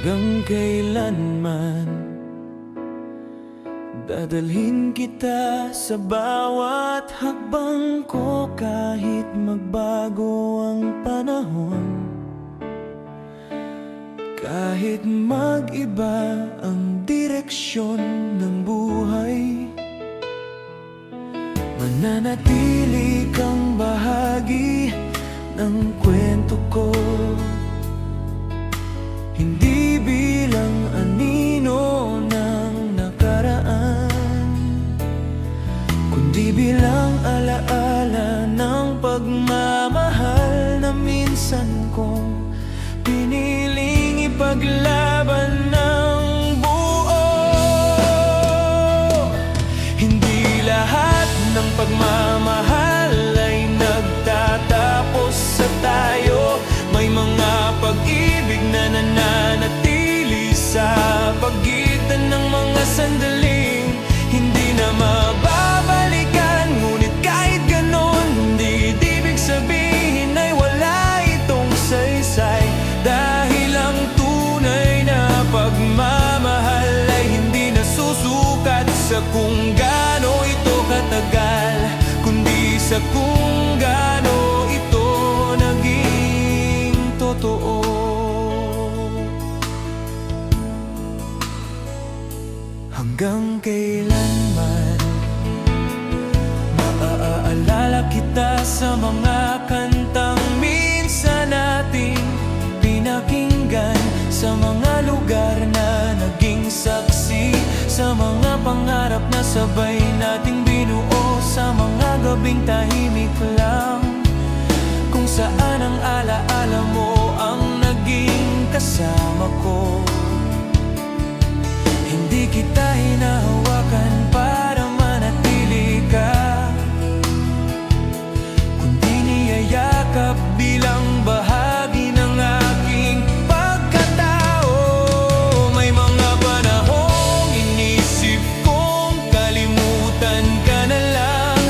Hanggang kailanman dadalhin kita sa bawat hakbang ko, kahit magbago ang panahon, kahit mag-iba ang direksyon ng buhay. Mananatili kang bahagi ng kwento ko, hindi bilang anino ng nakaraan, kundi bilang alaala ng pagmamahal na minsan kong piniling ipaglaban ng buo. Hindi lahat ng pagmamahal ay nagtatapos sa tayo. May mga pag-ibig na nananatili sa pagitan ng mga sandaling hindi na mababalikan. Ngunit kahit ganon, hindi ibig sabihin ay wala itong saysay, dahil ang tunay na pagmamahal ay hindi nasusukat sa kung gaano ito katagal, kundi sa kung gaano ito naging totoo. Hanggang kailanman maaalala kita sa mga kantang minsan nating pinakinggan, sa mga lugar na naging saksi, sa mga pangarap na sabay nating binuo, sa mga gabing tahimik lang, kung saan ang alaala mo ang naging kasama ko. Hindi kita hinahawakan para manatili ka, kundi niyayakap bilang bahagi ng aking pagkatao. May mga panahong inisip kong kalimutan ka na lang,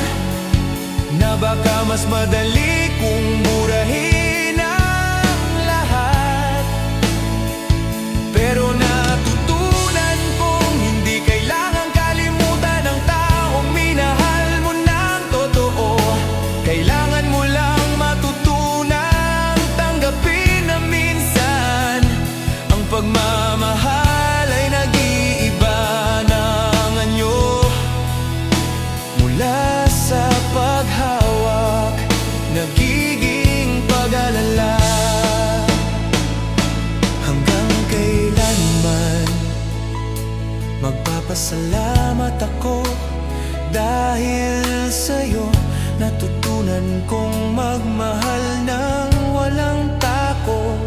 na baka mas madali kung murahin ang lahat. Pero natutunan kong hindi kailangan kalimutan ang taong minahal mo ng totoo. Kailangan mo lang matutunang tanggapin na minsan ang pagmamahal ay nag-iiba ng anyo. Mula sa paghawak, nagiging pag-alala. Hanggang kailanman magpapasalamat ako, dahil sa'yo natutunan kong magmahal ng walang tako.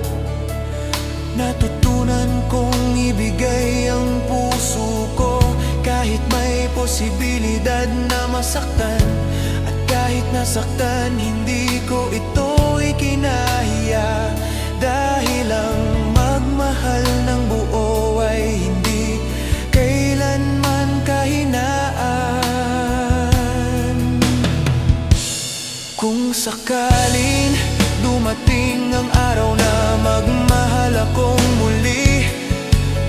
Natutunan kong ibigay ang puso ko, kahit may posibilidad na masaktan. At kahit nasaktan, hindi ko ito ikinahiya, dahil ang magmahal ng buo ay hindi kailanman kahinaan. Kung sakaling dumating ang araw na magmahal akong muli,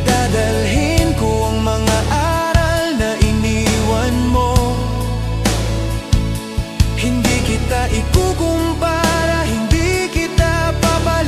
dadalhin ko ang mga aral na iniwan mo. Hindi kita ikukumpara, hindi kita papalit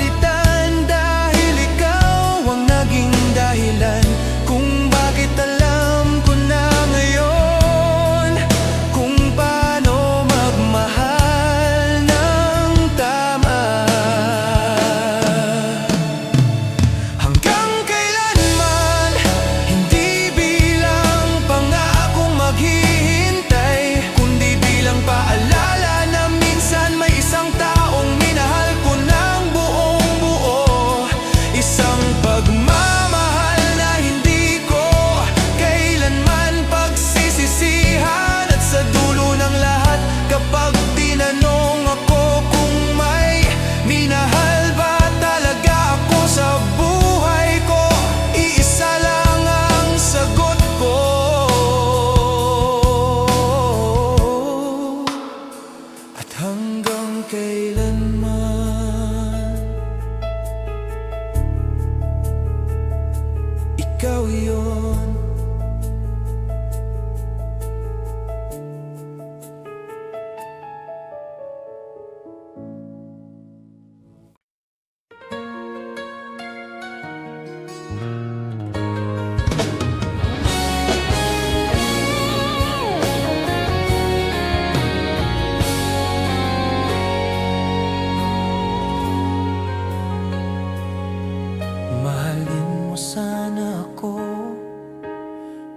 Mahalin mo sana ako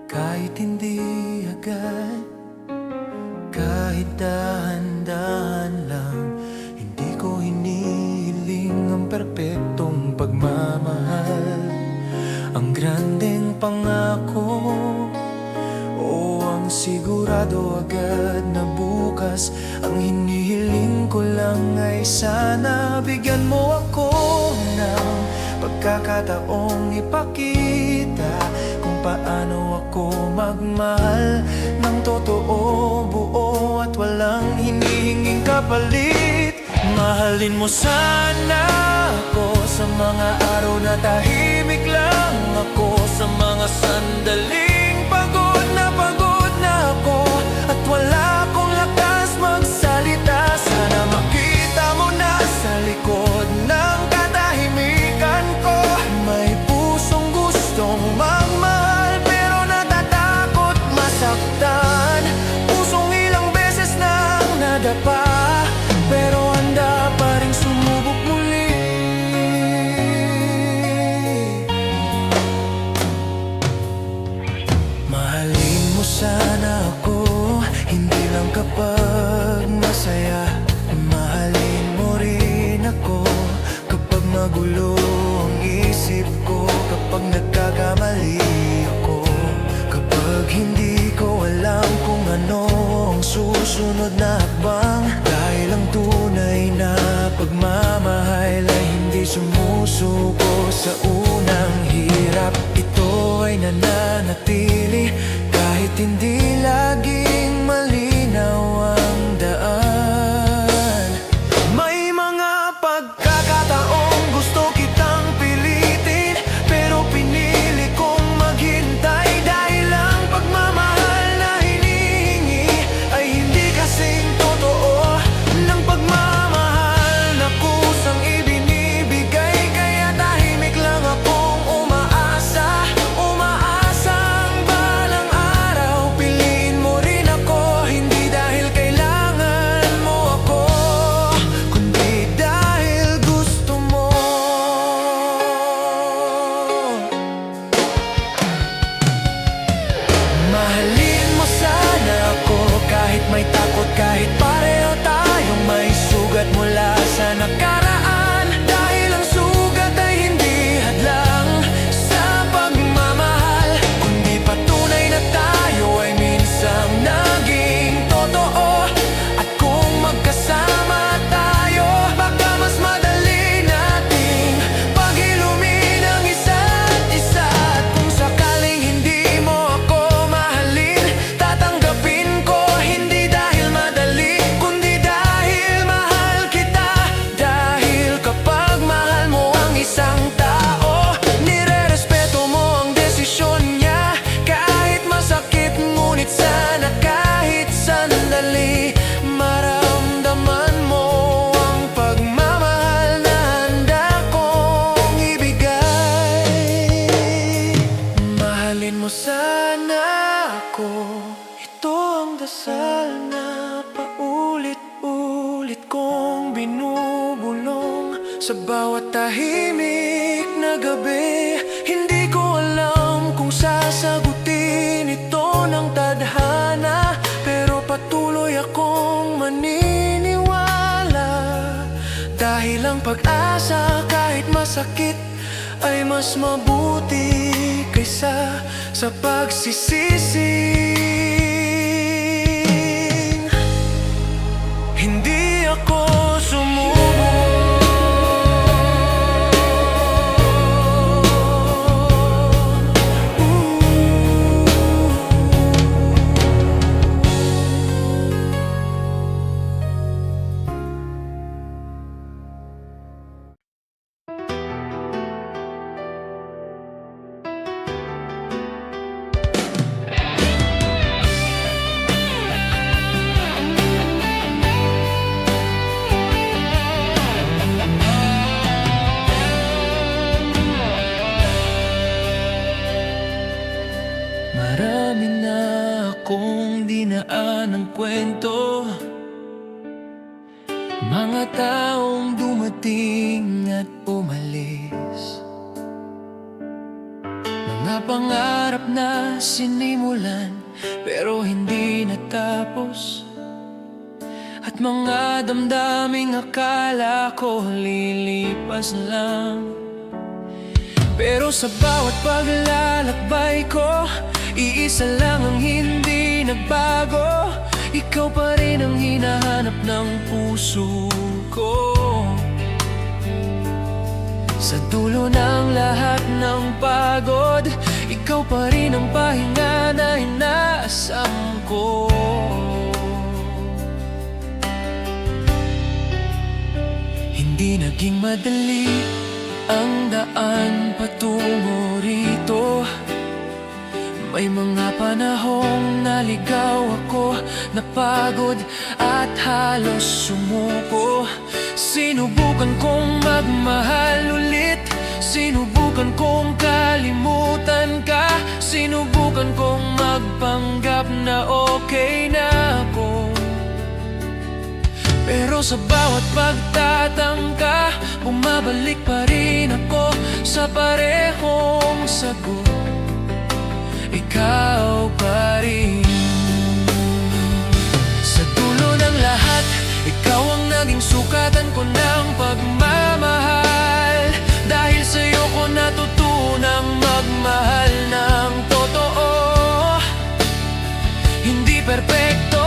kahit hindi agad, kahit dahan-dahan lang. Hindi ko hinihiling ang perpektong pagmamahal, ang grandeng pangako, o ang sigurado agad na bukas. Ang hinihiling ko lang ay sana bigyan mo ako ng pagkakataong ipakita kung paano ako magmahal ng totoo, buo at walang hinihinging kapalit. Mahalin mo sana ako sa mga araw na tahimik lang ako, sa mga sandaling pagod na ako at wala akong lakas magsalita. Sana makita mo na sa likod ng katahimikan ko may pusong gustong magmahal pero natatakot masaktan. Pusong ilang beses nang nadapa pero handa pa rin sumubok muli. Mahalin mo sana ako, hindi lang kapag masaya. Mahalin mo rin ako kapag magulo ang isip ko, kapag nagkakamali ako, kapag hindi ko alam kung ano ang susunod na hakbang. Dahil ang tunay na pagmamahal ay hindi sumusuko sa unang hirap. Ito ay nananatili kahit hindi laging malinaw ang daan. May mga pagkakataong gusto kitang pilitin pero pinili kong maghintay. Dahil ang pagmamahal na hinihingi ay hindi kasing totoo ng pagmamahal na kusang ibinibigay. Kaya tahimik lang akong umaasa, umaasang balang araw piliin mo rin ako. Hindi dahil kailangan mo ako, kundi dahil gusto mo. Mahalin mo sana ako kahit may takot, kahit pareho tayong may sugat mula sa nakaraan. Dahil ang sugat ay hindi hadlang sa pagmamahal, kundi patunay na tayo ay minsang naging totoo. At kung magkasama tayo, baka mas madali nating paghilumin ang isa't isa. At kung sakaling hindi mo ako mahalin, tatanggapin ko hindi dahil madali, kundi dahil mahal kita. Dahil kapag mahal mo ang isang tao, nirerespeto mo ang desisyon niya. Kahit masakit, ngunit sana kahit sandali maramdaman mo ang pagmamahal na handa kong ibigay. Mahalin mo sana ako, ito ang dasal na paulit-ulit kong binubulong sa bawat tahimik na gabi. Hindi ko alam kung sasagutin ito ng tadhana, pero patuloy akong maniniwala. Dahil ang pag-asa kahit masakit ay mas mabuti kaysa sa pagsisising hindi ako sumuko. Marami na akong dinaan ng kwento, mga taong dumating at umalis. Mga pangarap na sinimulan pero hindi natapos, at mga damdaming akala ko lilipas lang. Pero sa bawat paglalakbay ko, iisa lang ang hindi nagbago. Ikaw pa rin ang hinahanap ng puso ko. Sa dulo ng lahat ng pagod, ikaw pa rin ang pahinga na inaasam ko. Hindi naging madali ang daan patungo rito. May mga panahong naligaw ako, napagod at halos sumuko. Sinubukan kong magmahal ulit, sinubukan kong kalimutan ka, sinubukan kong magpanggap na okay na ako. Pero sa bawat pagtatangka, bumabalik pa rin ako sa parehong sagot. Ikaw pa rin. Sa dulo ng lahat, ikaw ang naging sukatan ko ng pagmamahal. Dahil sa'yo ko natutunang magmahal ng totoo. Hindi perpekto,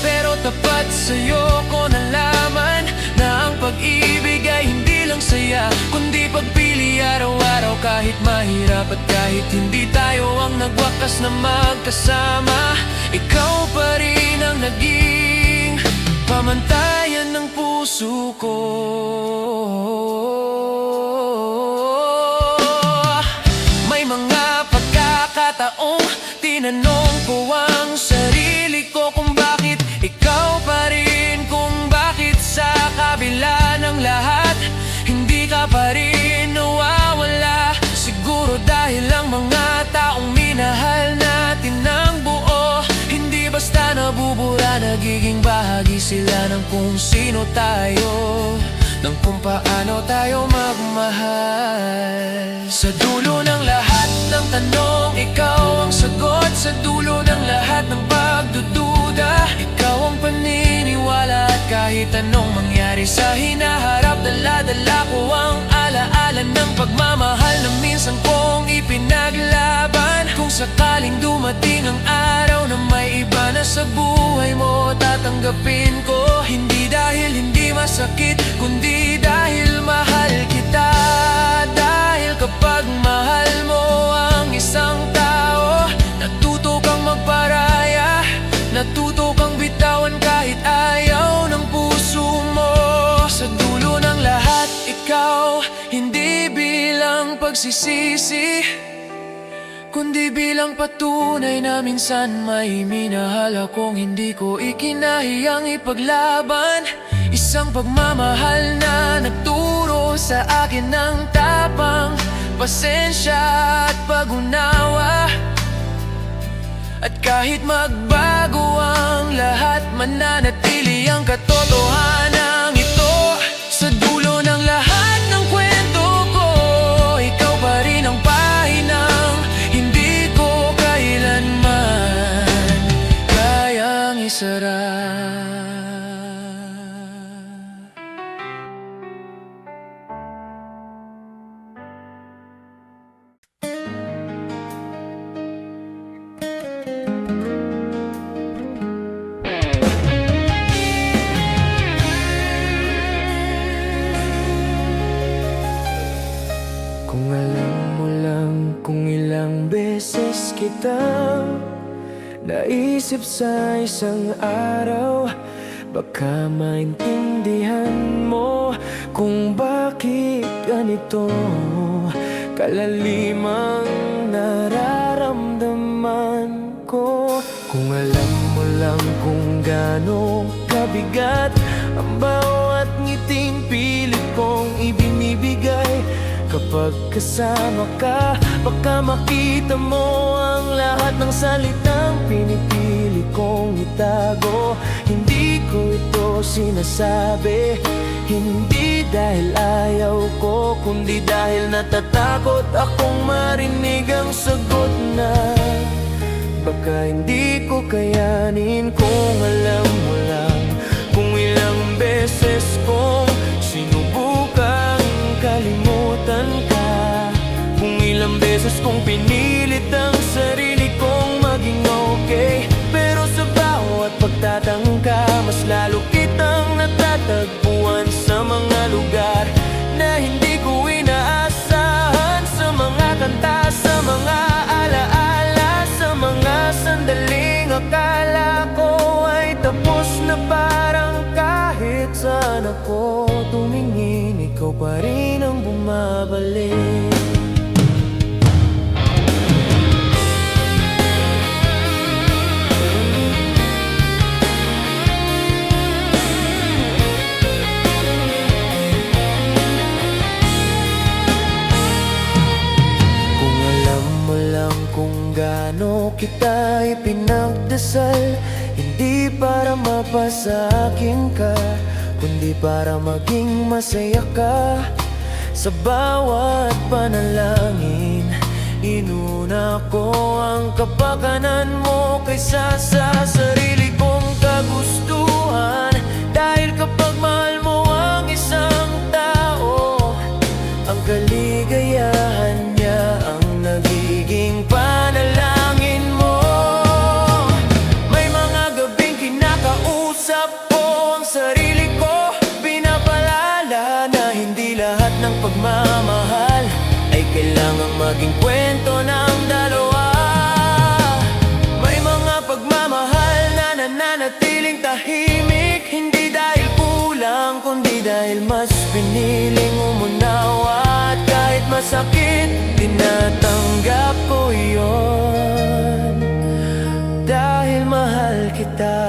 pero tapat sa'yo ko nalaman na ang pag-ibig ay hindi lang saya, kundi pagpili araw-araw. Kahit mahirap at kahit hindi tayo ang nagwakas na magkasama, ikaw pa rin ang naging pamantayan ng puso ko. May mga pagkakataong tinanong ko ang sarili ko kung bakit ikaw pa rin, kung bakit sa kabila ng lahat hindi ka pa rin nawawala. Siguro dahil ang mga taong minahal natin ng buo hindi basta nabubura, nagiging bahagi sila ng kung sino tayo, ng kung paano tayo magmahal. Sa dulo ng lahat ng tanong, ikaw ang sagot. Sa dulo ng lahat ng pagdududa, ikaw ang paniniwala. At kahit anong mangyari sa hinaharap, dala-dala ko ang alaala ng pagmamahal na minsan kong ipinaglaban. Kung sakaling dumating ang araw na may iba na sa buhay mo, tatanggapin ko. Hindi dahil hindi masakit, kundi dahil mahal kita. Dahil kapag mahal mo ang isang tao, natuto kang magparaya, natuto kang bitawan kahit ayaw ng puso mo. Sa dulo ng lahat, ikaw hindi bilang pagsisisi, kundi bilang patunay na minsan may minahal akong hindi ko ikinahiyang ipaglaban. Isang pagmamahal na nagturo sa akin ng tapang, pasensya at pag-unawa. At kahit magbago ang lahat, mananatili ang katotohanan ito. Sa dulo ng lahat ng kwento ko, ikaw pa rin ang pahinang hindi ko kailanman kayang isara. Kung alam mo lang kung ilang beses kitang naisip sa isang araw, baka maintindihan mo kung bakit ganito kalalimang nararamdaman ko. Kung alam mo lang kung gaano kabigat ang bawat ngiting pilit kong ibinibigay, kapag kasama ka, baka makita mo ang lahat ng salitang pinipili kong itago. Hindi ko ito mo sinasabi. Hindi dahil ayaw ko, kundi dahil natatakot akong marinig ang sagot na baka hindi ko kayanin. Kung alam mo lang kung ilang beses kong sinubukang kalimutan ka, kung ilang beses kong pinilit ang sarili kong maging okay. Pero sa bawat pagtatangka, mas lalo kitang natatagpuan sa mga lugar na hindi ko inaasahan. Sa mga kanta, sa mga alaala, sa mga sandaling akala ko ay tapos na. Parang kahit saan ako tumingin, ikaw pa rin ang bumabalik. Kung gaano kita ipinagdasal, hindi para mapasa akin ka, kundi para maging masaya ka. Sa bawat panalangin, inuna ko ang kapakanan mo kaysa sa sarili kong kagustuhan. Dahil kapag mahal mo ang isang tao, ang kaligayahan niya ang nagiging panalangin mo. May mga gabing kinakausap ko ang sarili ko, pinapalala na hindi lahat ng pagmamahal ay kailangang maging kwento ng dalawa. May mga pagmamahal na nananatiling tahimik, hindi dahil kulang, kundi dahil mas piniling umunawa. At kahit masakit, tinatanggap ko yun, dahil mahal kita.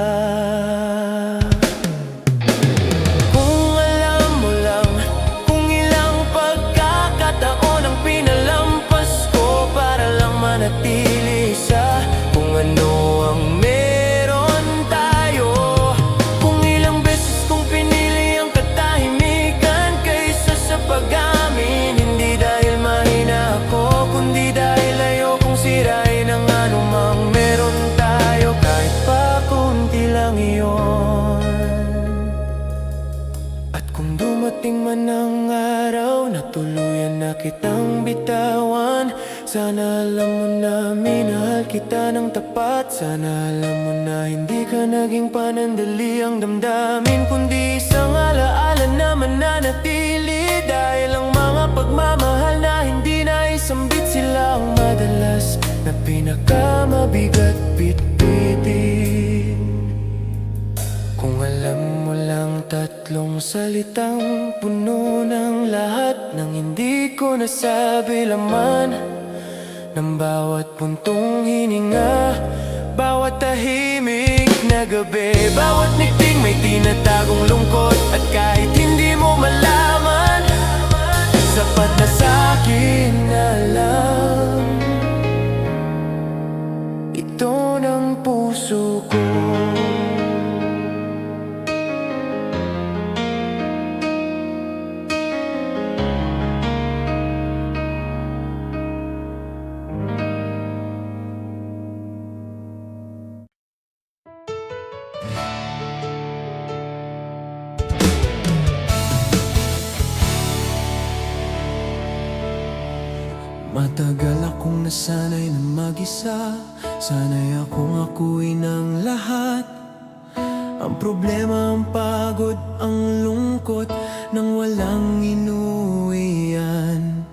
Kung alam mo lang kung ilang pagkakataon ang pinalampas ko para lang manatili sa kung ano ang meron tayo. Kung ilang beses kong pinili ang katahimikan kaysa sa pag-amin, hindi dahil mahina ako, kundi dahil ayokong sirain ang anumang meron tayo, kahit pa kunti lang iyon. At kung dumating man ang araw na tuluyan na kitang bitawan, sana alam mo na minahal kita ng tapat. Sana alam mo na hindi ka naging panandali ang damdamin, kundi isang alaala na mananatili. Dahil ang mga pagmamahal na hindi naisambit, sila ang madalas na pinakamabigat bitbitin. Kung alam mo lang tatlong salitang puno ng lahat ng hindi ko nasabi, laman ng bawat puntong hininga, bawat tahimik na gabi, bawat nikting may tinatagong lungkot. At kahit hindi mo malaman, sapat na sa'kin na lang ito ng puso ko. Matagal akong nasanay na mag-isa, sanay akong akuin ang lahat. Ang problema, ang pagod, ang lungkot nang walang inuwian,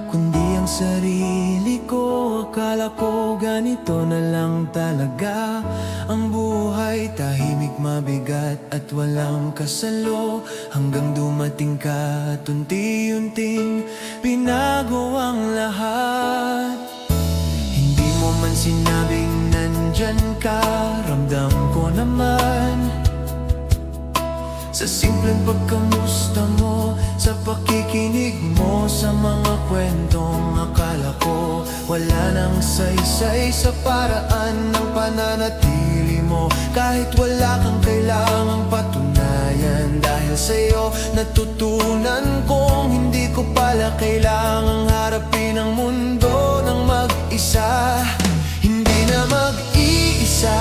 kundi ang sarili ko. Akala ko ganito na lang talaga ang buhay, tahimik, mabigat at walang kasalo. Hanggang dumating ka at unti-unting binago ang lahat. Hindi mo man sinabing nandyan ka, ramdam ko naman sa simpleng pagkamusta mo, sa pakikinig mo sa mga kwentong akala ko wala nang saysay sa paraan ng pananatili mo. Kahit wala kang kailangang patunay, Dahil sa'yo natutunan kong hindi ko pala kailangang harapin ang mundo ng mag-isa. Hindi na mag-iisa,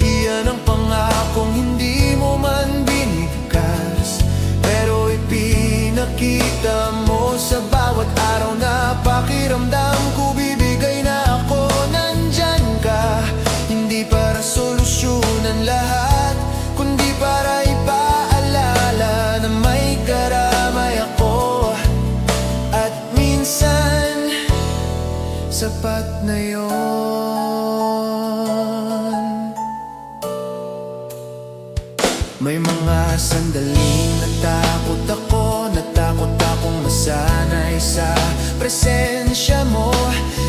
iyan ang pangakong hindi mo man binigkas. Pero ipinakita mo sa bawat araw na pakiramdam ko, bibigay na ako, nandyan ka. Hindi para solusyonan lahat, kundi para ipaalala na may karamay ako. At minsan, sapat na yon. May mga sandaling natakot akong masanay sa presensya mo.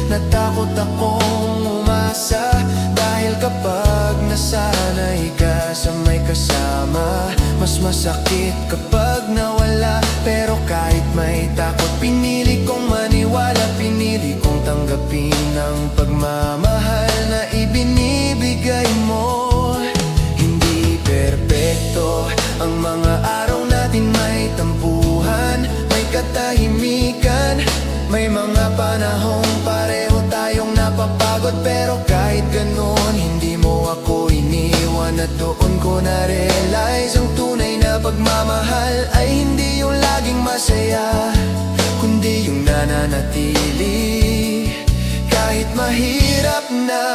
Natakot akong umasa, dahil kapag nasanay ka sa may kasama, mas masakit kapag nawala. Pero kahit may takot, pinili kong maniwala, pinili kong tanggapin ang pagmamahal na ibinibigay mo. Hindi perpekto ang mga araw natin, may tampuhan, may katahimikan. May mga panahong pareho tayong napapagod, pero kahit ganon, hindi mo ako iniwan. At doon ko na-realize ang tunay na pagmamahal ay hindi yung laging masaya, kundi yung nananatili kahit mahirap na.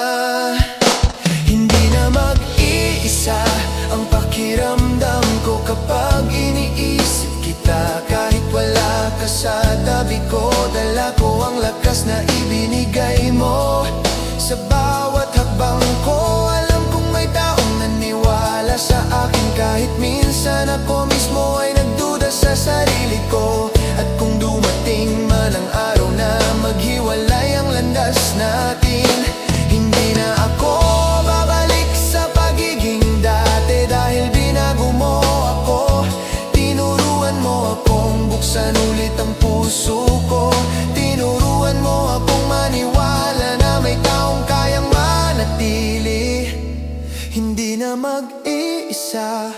Hindi na mag-iisa ang pakiramdam ko kapag iniisip kita. Kahit wala ka sa tabi ko, dala ko ang lakas na ibinigay mo. Sa bawat hakbang ko, alam kong may taong naniwala sa akin. Kahit minsan ako mismo ay nagduda sa sarili ko. At kung dumating man ang araw na maghiwalay ang landas natin, hindi na ako babalik sa pagiging dati. Dahil binago mo ako, tinuruan mo akong buksan ulit ang puso ko. Tinuruan mo akong maniwala na may taong kayang manatili. Hindi na mag-iisa,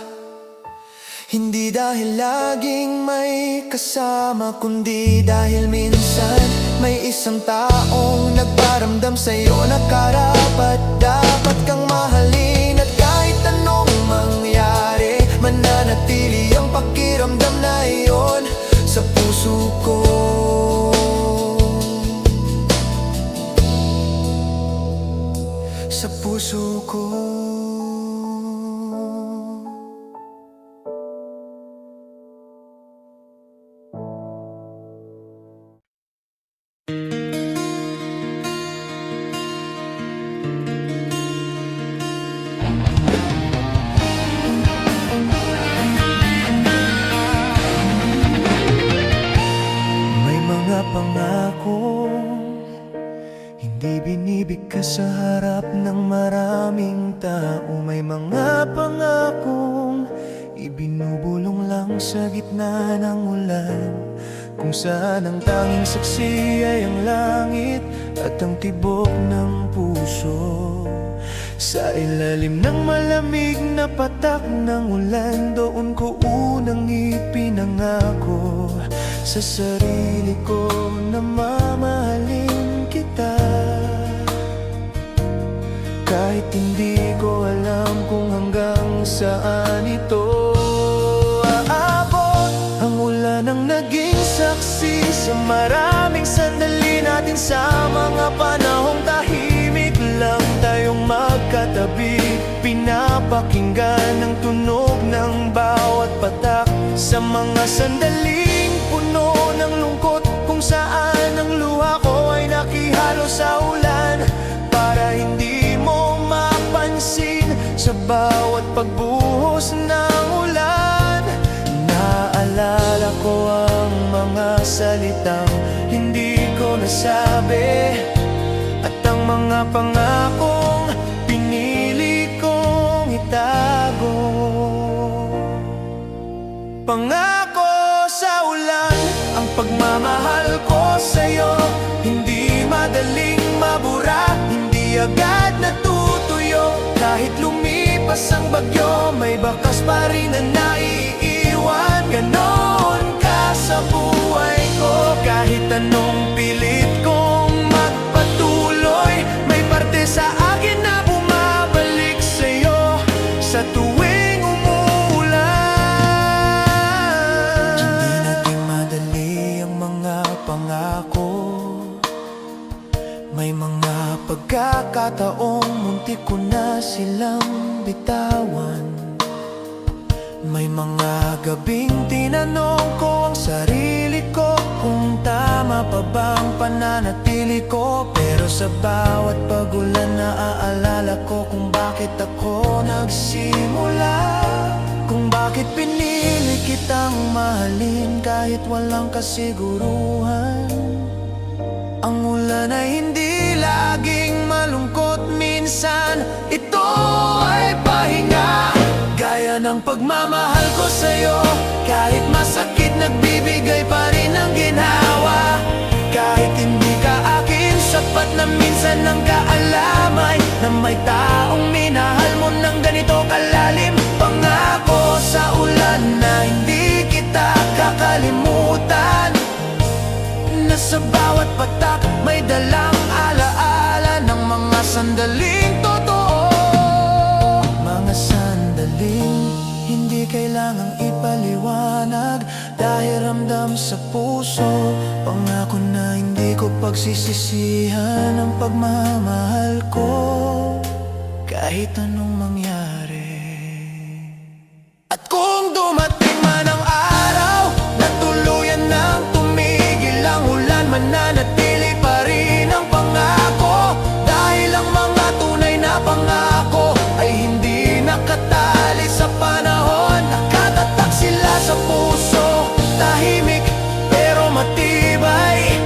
hindi dahil laging may kasama, kundi dahil minsan may isang taong nagparamdam sa'yo na karapat dapat kang mahalin. At kahit anong mangyari, mananatili ang pakiramdam na iyon sa puso ko. Sa puso ko. Pangakong hindi binibigkas sa harap ng maraming tao. May mga pangakong ibinubulong lang sa gitna ng ulan, kung saan ang tanging saksi ay ang langit at ang tibok ng puso. Sa ilalim ng malamig na patak ng ulan, doon ko unang ipinangako sa sarili ko na mamahalin kita. Kahit hindi ko alam kung hanggang saan ito aabot. Ang ulan ang naging saksi sa maraming sandali natin, sa mga panahong tahimik lang tayong magkatabi. Pinapakinggan ang tunog ng bawat patak sa mga sandaling puno ng lungkot, kung saan ang luha ko ay nakihalo sa ulan. Para hindi mo mapansin, sa bawat pagbuhos ng ulan, naalala ko ang mga salitang hindi ko nasabi, at ang mga pangakong pinili kong itago. Pangako sa ulan, ang pagmamahal ko sa'yo hindi madaling mabura, hindi agad natutuyo. Kahit lumipas ang bagyo, may bakas pa rin na naiiwan. sa buhay ko. Kahit anong pilit kong magpatuloy, may parte sa akin na bumabalik sa'yo sa tuwing umuulan. Hindi naging madali ang mga pangako. May mga pagkakataong muntik ko na silang bitawan. May mga gabing tinanong ko ang sarili ko kung tama pa bang pananatili ko. Pero sa bawat pagulan naaalala ko kung bakit ako nagsimula, kung bakit pinili kitang mahalin kahit walang kasiguruhan. Ang ulan ay hindi laging malungkot, minsan ito ay pahinga. Gaya ng pagmamahal ko sa'yo, kahit masakit nagbibigay pa rin ang ginhawa. Kahit hindi ka akin, sapat na minsan ang kaalamay na may taong minahal mo ng ganito kalalim. Pangako sa ulan na hindi kita kakalimutan, na sa bawat patak may dalang alaala ng mga sandaling totoo. Mga sandaling hindi kailangang ipaliwanag, dahil ramdam sa puso. Pangako na hindi ko pagsisisihan ang pagmamahal ko, kahit anong mangyari. At kung dumating man ang araw na tuluyan ng tumigil ang ulan, mananatili pa rin ang pangako. Dahil ang mga tunay na pangako ay hindi nakatali sa panahon. Nakatatak sila sa puso, tahimik pero matibay.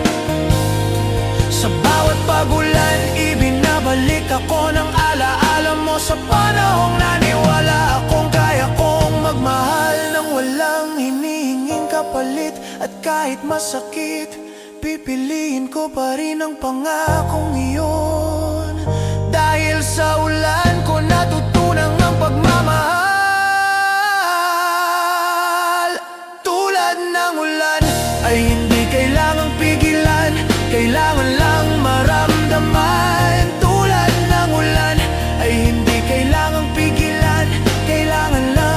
Sa bawat pagulan, ibinabalik ako ng alaala mo. Sa panahong naniwala akong kaya kong magmahal ng walang hinihinging kapalit. At kahit masakit, pipiliin ko pa rin ang pangakong iyon. Dahil sa ulan ko natutunan ang pagmamahal. Tulad ng ulan ay hindi kailangang pigilan, kailangan lang maramdaman. Tulad ng ulan ay hindi kailangang pigilan, kailangan lang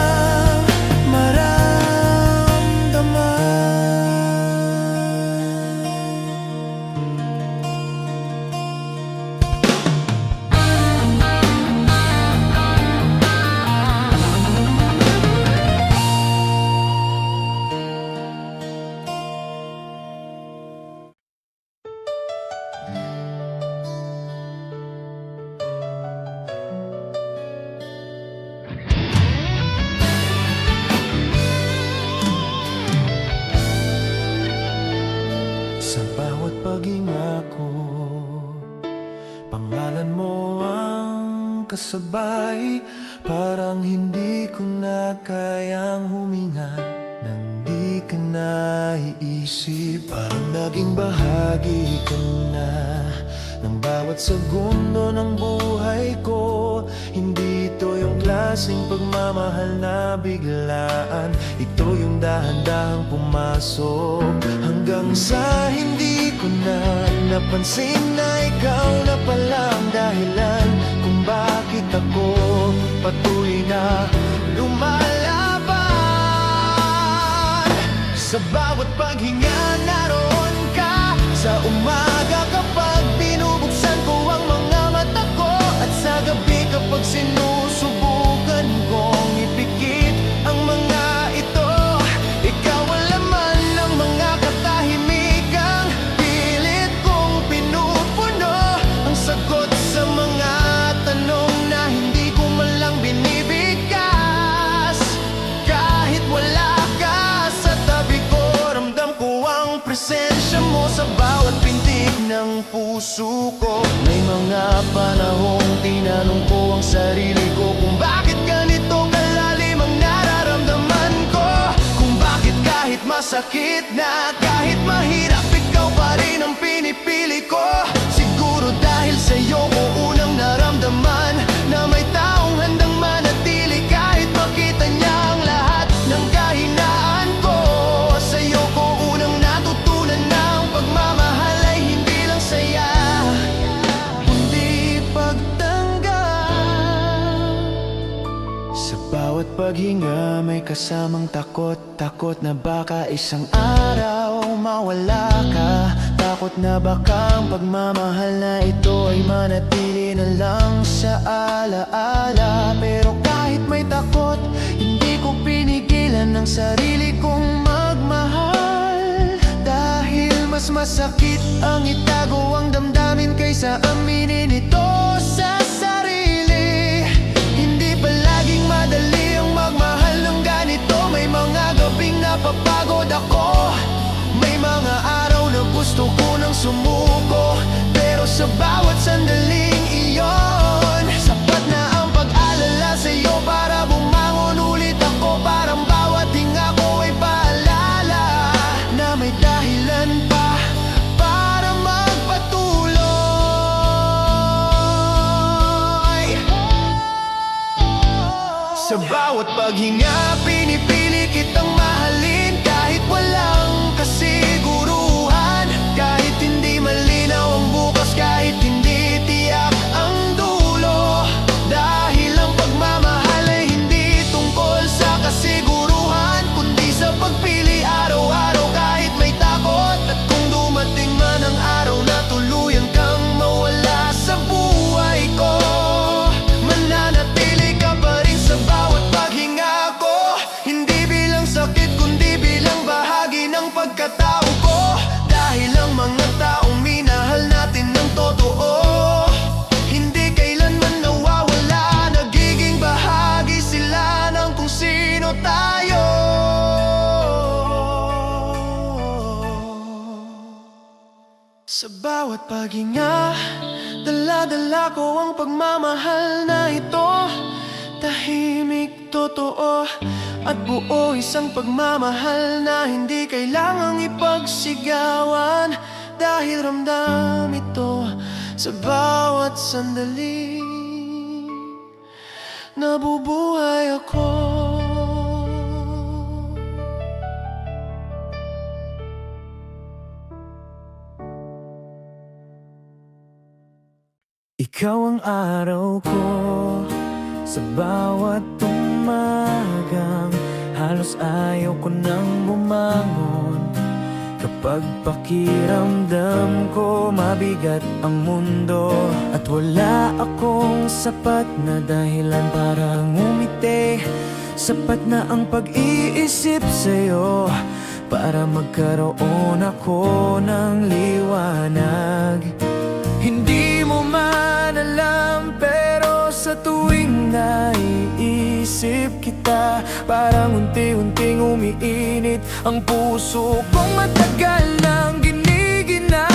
sa bawat paghinga ko, pangalan mo ang kasabay. Parang hindi ko na kayang huminga nang di ka naiisip. Parang naging bahagi ka na ng bawat segundo ng buhay ko. Hindi ito yung klaseng pagmamahal na biglaan, ito yung dahan-dahang pumasok hanggang sa hindi ko na napansin na ikaw na palang dahilan kung bakit ako patuloy na lumalaban. Sa bawat paghinga naroon ka, sa umaga kapag binubuksan ko ang mga mata ko, at sa gabi kapag sinusubukan kong ipikit ang mga ito. Ikaw ang laman ng mga katahimikang pilit kong pinupuno, ang sagot sa mga tanong na hindi ko man lang binibigkas. Kahit wala ka sa tabi ko, ramdam ko ang presensya mo sa bawat pintig ng puso ko. May mga panahong tinanong ko ang sarili ko kung bakit ganito kalalim ang nararamdaman ko, kung bakit kahit masakit na, kahit mahirap, ikaw pa rin ang pinipili ko. Siguro dahil sa'yo ko unang naramdaman na may taong handang manatili kahit makita niya ang lahat ng kahinaan ko. Sa'yo ko paghinga may kasamang takot. Takot na baka isang araw mawala ka. Takot na baka ang pagmamahal na ito ay manatili na lang sa alaala. Pero kahit may takot, hindi ko pinigilan ang sarili kong magmahal. Dahil mas masakit ang itago ang damdamin kaysa aminin ito sa sarili. Hindi palaging madali ang magmahal ng ganito. May mga gabing napapagod ako. May mga araw na gusto ko nang sumuko. Pero sa bawat sandaling iyon, sapat na ang pag-alala sa'yo para bumangon ulit ako. Parang bawat hinga ko ay paalala na may dahilan pa para magpatuloy. Sa bawat paghinga, pinipili kitang mahalin. Kahit walang kasiguruhan, kahit hindi malinaw ang bukas, kahit hindi tiyak ang dulo. Dahil ang pagmamahal ay hindi tungkol sa kasiguruhan, kundi sa pagpili araw-araw kahit may takot. At kung dumating man ang araw na tuluyan kang mawala sa buhay ko, mananatili ka pa rin sa bawat paghinga ko. Hindi bilang sakit kundi bilang bahagi ng pagkatao ko. Dahil ang mga taong minahal natin ng totoo, hindi kailanman nawawala. Nagiging bahagi sila ng kung sino tayo. Sa bawat paghinga, dala-dala ko ang pagmamahal na ito. Tahimik, totoo, at buo, isang pagmamahal na hindi kailangang ipagsigawan. Dahil ramdam ito sa bawat sandali, nabubuhay ako. Ikaw ang araw ko sa bawat umagang halos ayaw ko nang bumangon. Kapag pakiramdam ko mabigat ang mundo at wala akong sapat na dahilan para ngumiti. Sapat na ang pag-iisip sa'yo para magkaroon ako ng liwanag. Hindi mo man alam pero sa tuwing naiisip kita, parang unti-unting umiinit ang puso kong matagal nang giniginaw.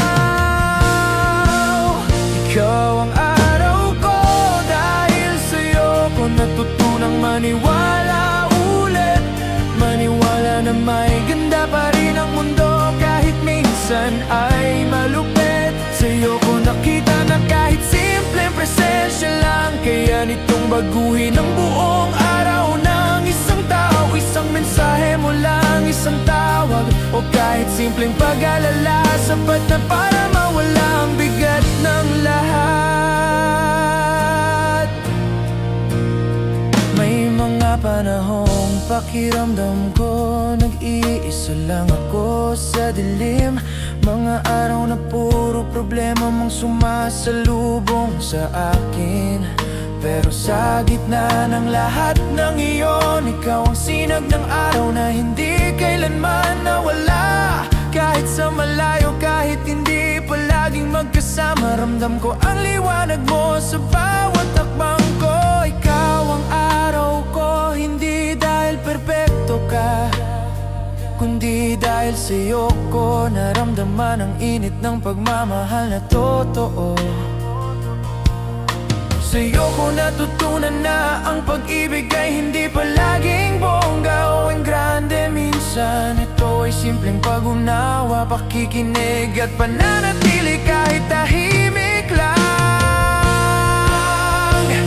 Ikaw ang araw ko, dahil sa'yo ko natutunang maniwala ulit. Maniwala na may ganda pa rin ang mundo kahit minsan ay malupit. Sa'yo ko nakita na kahit simpleng presensya lang kaya nitong baguhin ang buong araw ng isang tao. Isang mensahe mo lang, isang tawag, o kahit simpleng pag-alala, sapat na para mawala ang bigat ng lahat. May mga panahong pakiramdam ko nag-iisa lang ako sa dilim. Mga araw na puro problema mong sumasalubong sa akin. Pero sa gitna ng lahat ng iyon, ikaw ang sinag ng araw na hindi kailanman nawala. Kahit sa malayo, kahit hindi palaging magkasama, ramdam ko ang liwanag mo sa bawat takbang ko. Ikaw ang araw ko, hindi dahil perpekto ka, kundi dahil sa'yo ko naramdaman ang init ng pagmamahal na totoo. Sa'yo ko natutunan na ang pag-ibig ay hindi palaging bongga o engrande. Minsan ito ay simpleng pag-unawa, pakikinig at pananatili kahit tahimik lang.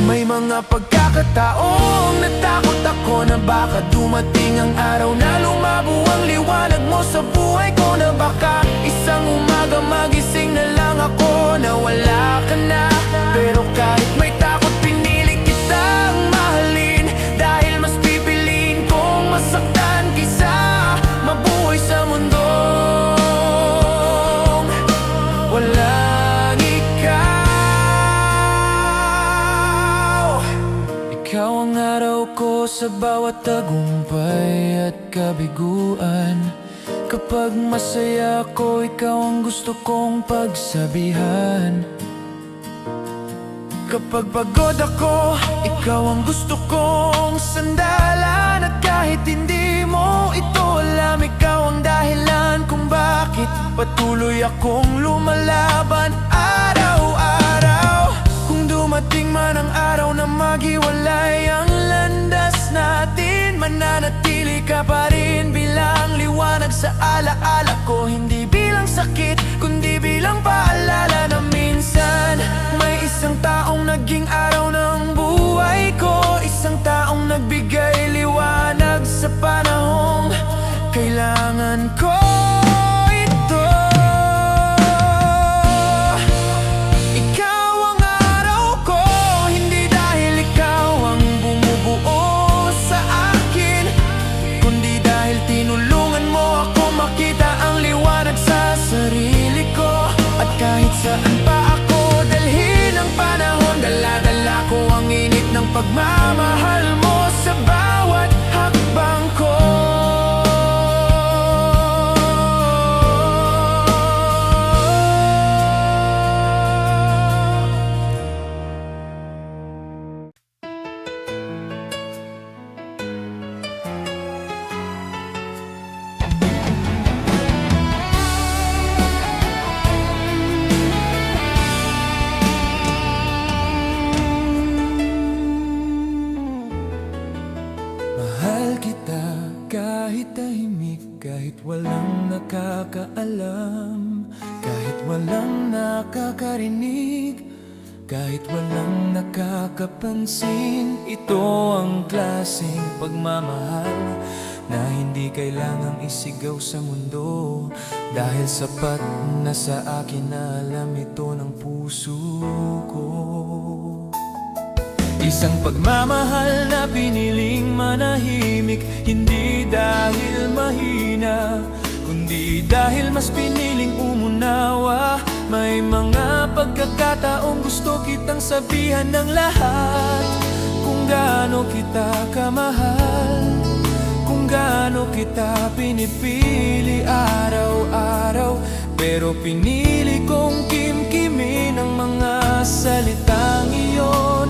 May mga pagkakataong natakot ako na baka dumating ang araw na lumabo ang liwanag mo sa buhay ko. Na baka isang umaga magising na lang ako na wala ka na. Pero kahit may takot, pinili kitang mahalin. Dahil mas pipili ako sa bawat tagumpay at kabiguan. Kapag masaya ako, ikaw ang gusto kong pagsabihan. Kapag pagod ako, ikaw ang gusto kong sandalan. At kahit hindi mo ito alam, ikaw ang dahilan kung bakit patuloy akong lumalaban araw-araw. Kung dumating man ang araw na maghiwalay ang landas natin, mananatili ka pa rin bilang liwanag sa alaala ko. Hindi bilang sakit, kundi bilang paalala na minsan may isang taong naging araw ng buhay ko. Isang taong nagbigay liwanag sa panahong kailangan ko ito. Ikaw ang araw ko, hindi dahil ikaw ang bumubuo sa akin, kundi dahil tinulungan mo ako makita ang liwanag sa sarili ko. At kahit saan pa ako dalhin ang panahon, dala-dala ko ang init ng pagmamahal mo sa bawat hakbang ko. Mahal kita kahit tahimik, kahit walang nakakaalam, kahit walang nakakarinig, kahit walang nakakapansin. Ito ang klaseng pagmamahal na hindi kailangang isigaw sa mundo, dahil sapat na sa akin na alam ito ng puso ko. Isang pagmamahal na piniling manahimik, hindi dahil mahina, kundi dahil mas piniling umunawa. May mga pagkakataong gusto kitang sabihan ng lahat, kung gaano kita kamahal, kung gaano kita pinipili araw-araw. Pero pinili kong kimkimin ang mga salitang iyon,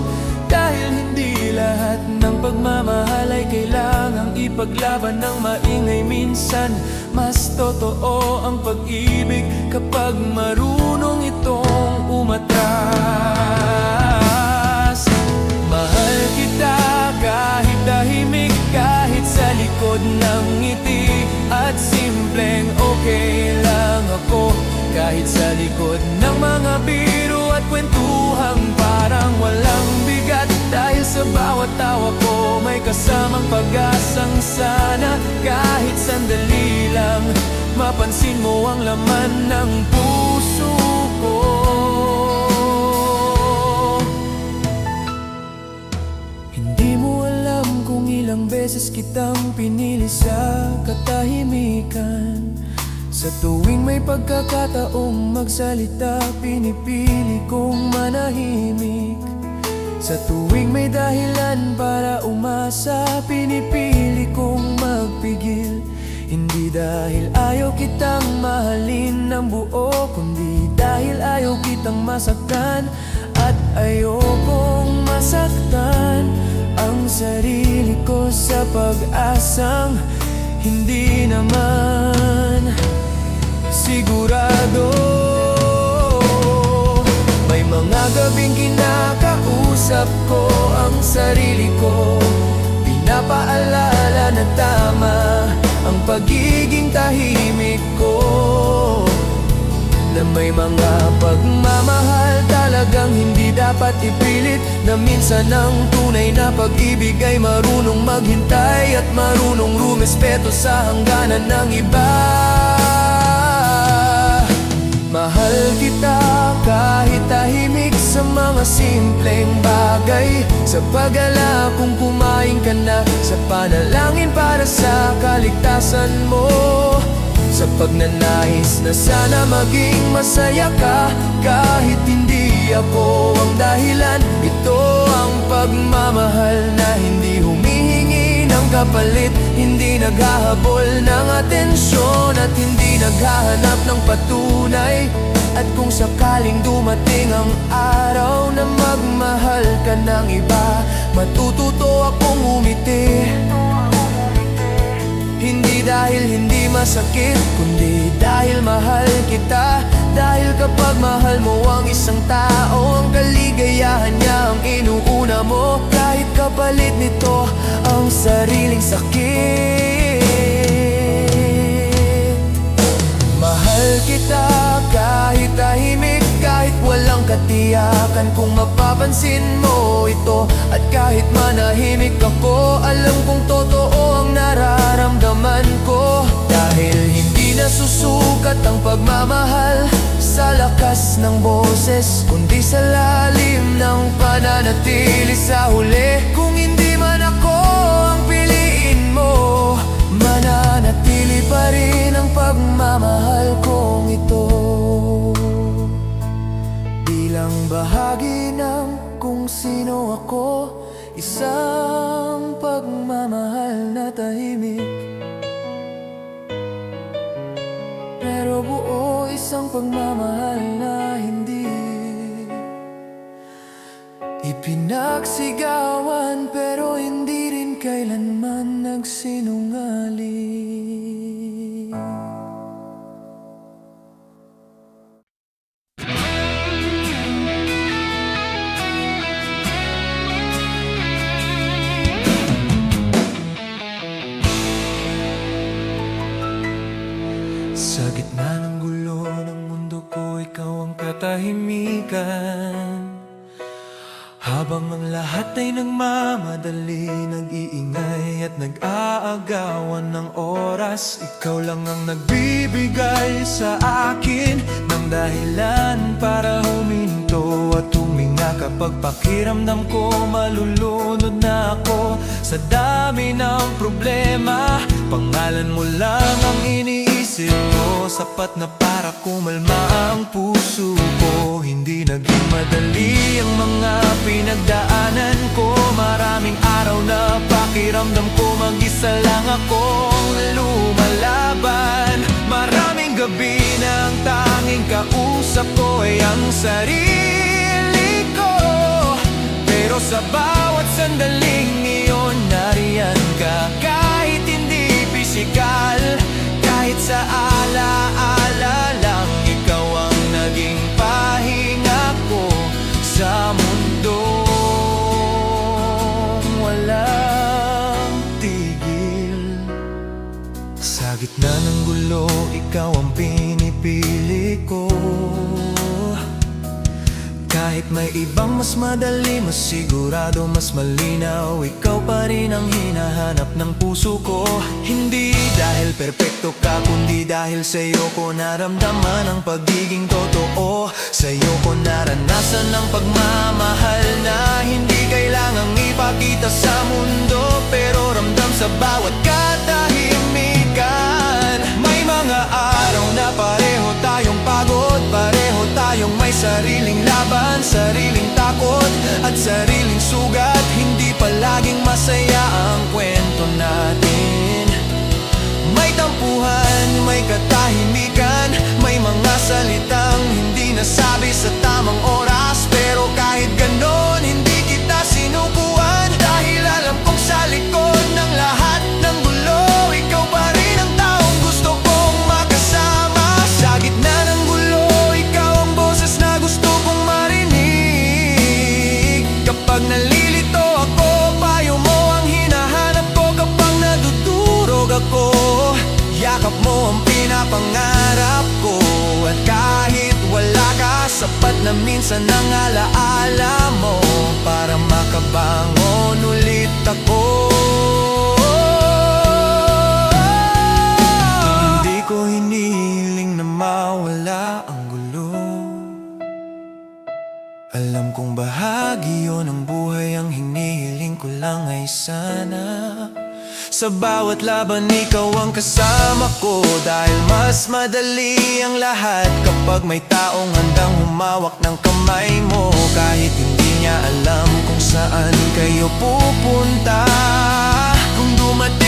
dahil hindi lahat ng pagmamahal ay kailangang ipaglaban ng maingay. Minsan, mas totoo ang pag-ibig kapag marunong itong umatras. Mahal kita kahit tahimik, kahit sa likod ng ngiti, at simpleng okay lang ako, kahit sa likod ng mga biro at kwentuhang parang walang bigat. Dahil sa bawat tawa ko may kasamang pag-asang sana kahit sandali lang mapansin mo ang laman ng puso ko. Hindi mo alam kung ilang beses kitang pinili sa katahimikan. Sa tuwing may pagkakataong magsalita, pinipili kong manahimik. Sa tuwing may dahilan para umasa, pinipili kong magpigil. Hindi dahil ayaw kitang mahalin ng buo, kundi dahil ayaw kitang masaktan. At ayokong masaktan ang sarili ko sa pag-asang hindi naman sigurado. May mga gabing kinakausap ko ang sarili ko, pinapaalala na tama ang pagiging tahimik ko, na may mga pagmamahal talagang hindi dapat ipilit, na minsan ang tunay na pag-ibig ay marunong maghintay at marunong rumespeto sa hangganan ng iba. Mahal kita kahit tahimik sa mga simpleng bagay, sa pag-alala kung kumain ka na, sa panalangin para sa kaligtasan mo, sa pagnanais na sana maging masaya ka kahit hindi ako ang dahilan. Ito ang pagmamahal na hindi humihingi kapalit, hindi naghahabol ng atensyon at hindi naghahanap ng patunay. At kung sakaling dumating ang araw na magmahal ka ng iba, matututo akong umiti. Hindi dahil hindi masakit, kundi dahil mahal kita. Dahil kapag mahal mo ang isang tao, ang kaligayahan niya ang inuuna mo, kahit kapalit nito ang sariling sakit. Mahal kita kahit tahimik, kahit walang katiyakan kung mapapansin mo ito. At kahit manahimik ako, alam kong totoo ang nararamdaman ko. Dahil hindi nasusukat ang pagmamahal sa lakas ng boses, kundi sa lalim ng pananatili sa huli. Kung hindi man ako ang piliin mo, mananatili pa rin ang pagmamahal kong ito, bilang bahagi ng kung sino ako. Isang pagmamahal na tahimik, pero buo. Isang pagmamahal na hindi ipinagsigawan, pero hindi rin kailanman nagsinungaling. Sa gitna ng gulo ng mundo ko, ikaw ang katahimikan. Habang ang lahat ay nagmamadali, nag-iingay at nag-aagawan ng oras, ikaw lang ang nagbibigay sa akin ng dahilan para huminto at huminga. Kapag pakiramdam ko malulunod na ako sa dami ng problema, pangalan mo lang ang iniisip ko, sapat na para kumalma ang puso ko. Hindi naging madali ang mga pinagdaanan ko, maraming araw na pakiramdam ko mag-isa lang akong lumalaban. Maraming gabi na ang tanging kausap ko ay ang sarili ko, pero sa bawat sandaling iyon nariyan ka. Kahit hindi pisikal, kahit sa alaala lang, ikaw ang naging pahinga ko sa mundong walang tigil. Sa gitna ng gulo, ikaw ang pinipili ko. Kahit may ibang mas madali, mas sigurado, mas malinaw, ikaw pa rin ang hinahanap ng puso ko. Hindi dahil perpekto ka, kundi dahil sa'yo ko naramdaman ang pagiging totoo. Sa'yo ko naranasan ang pagmamahal na hindi kailangang ipakita sa mundo, pero ramdam sa bawat katahimikan. May mga araw na pareho tayong pagod, pareho tayong may sariling laban, sariling takot at sariling sugat. Hindi palaging masaya ang kwento natin. May tampuhan, may katahimikan, may mga salitang hindi nasabi sa tamang oras, pero kahit ganon hindi kita sinukuan. Dahil alam kong sa likod ng lahat ng gulo, ikaw pa rin ang taong gusto kong makasama. Sa gitna ng gulo, ikaw ang boses na gusto kong marinig. Kapag nalilito ako, payo mo ang hinahanap ko. Kapag nadudurog ako, yakap mo ang pinapangarap ko. At kahit wala ka, sapat na minsan ang alaala mo para makabangon ulit ako. Hindi ko hinihiling na mawala ang gulo. Alam kong bahagi yun ng buhay, ang hinihiling ko lang ay sana sa bawat laban ikaw ang kasama ko. Dahil mas madali ang lahat kapag may taong handang humawak ng kamay mo. Kahit hindi niya alam kung saan kayo pupunta, kung dumating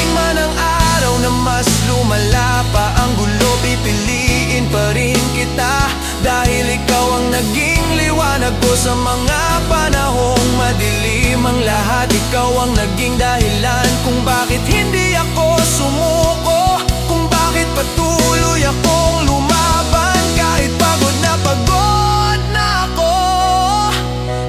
na mas lumala pa ang gulo, pipiliin pa rin kita. Dahil ikaw ang naging liwanag ko sa mga panahong madilim ang lahat. Ikaw ang naging dahilan kung bakit hindi ako sumuko, kung bakit patuloy akong lumaban kahit pagod na ako.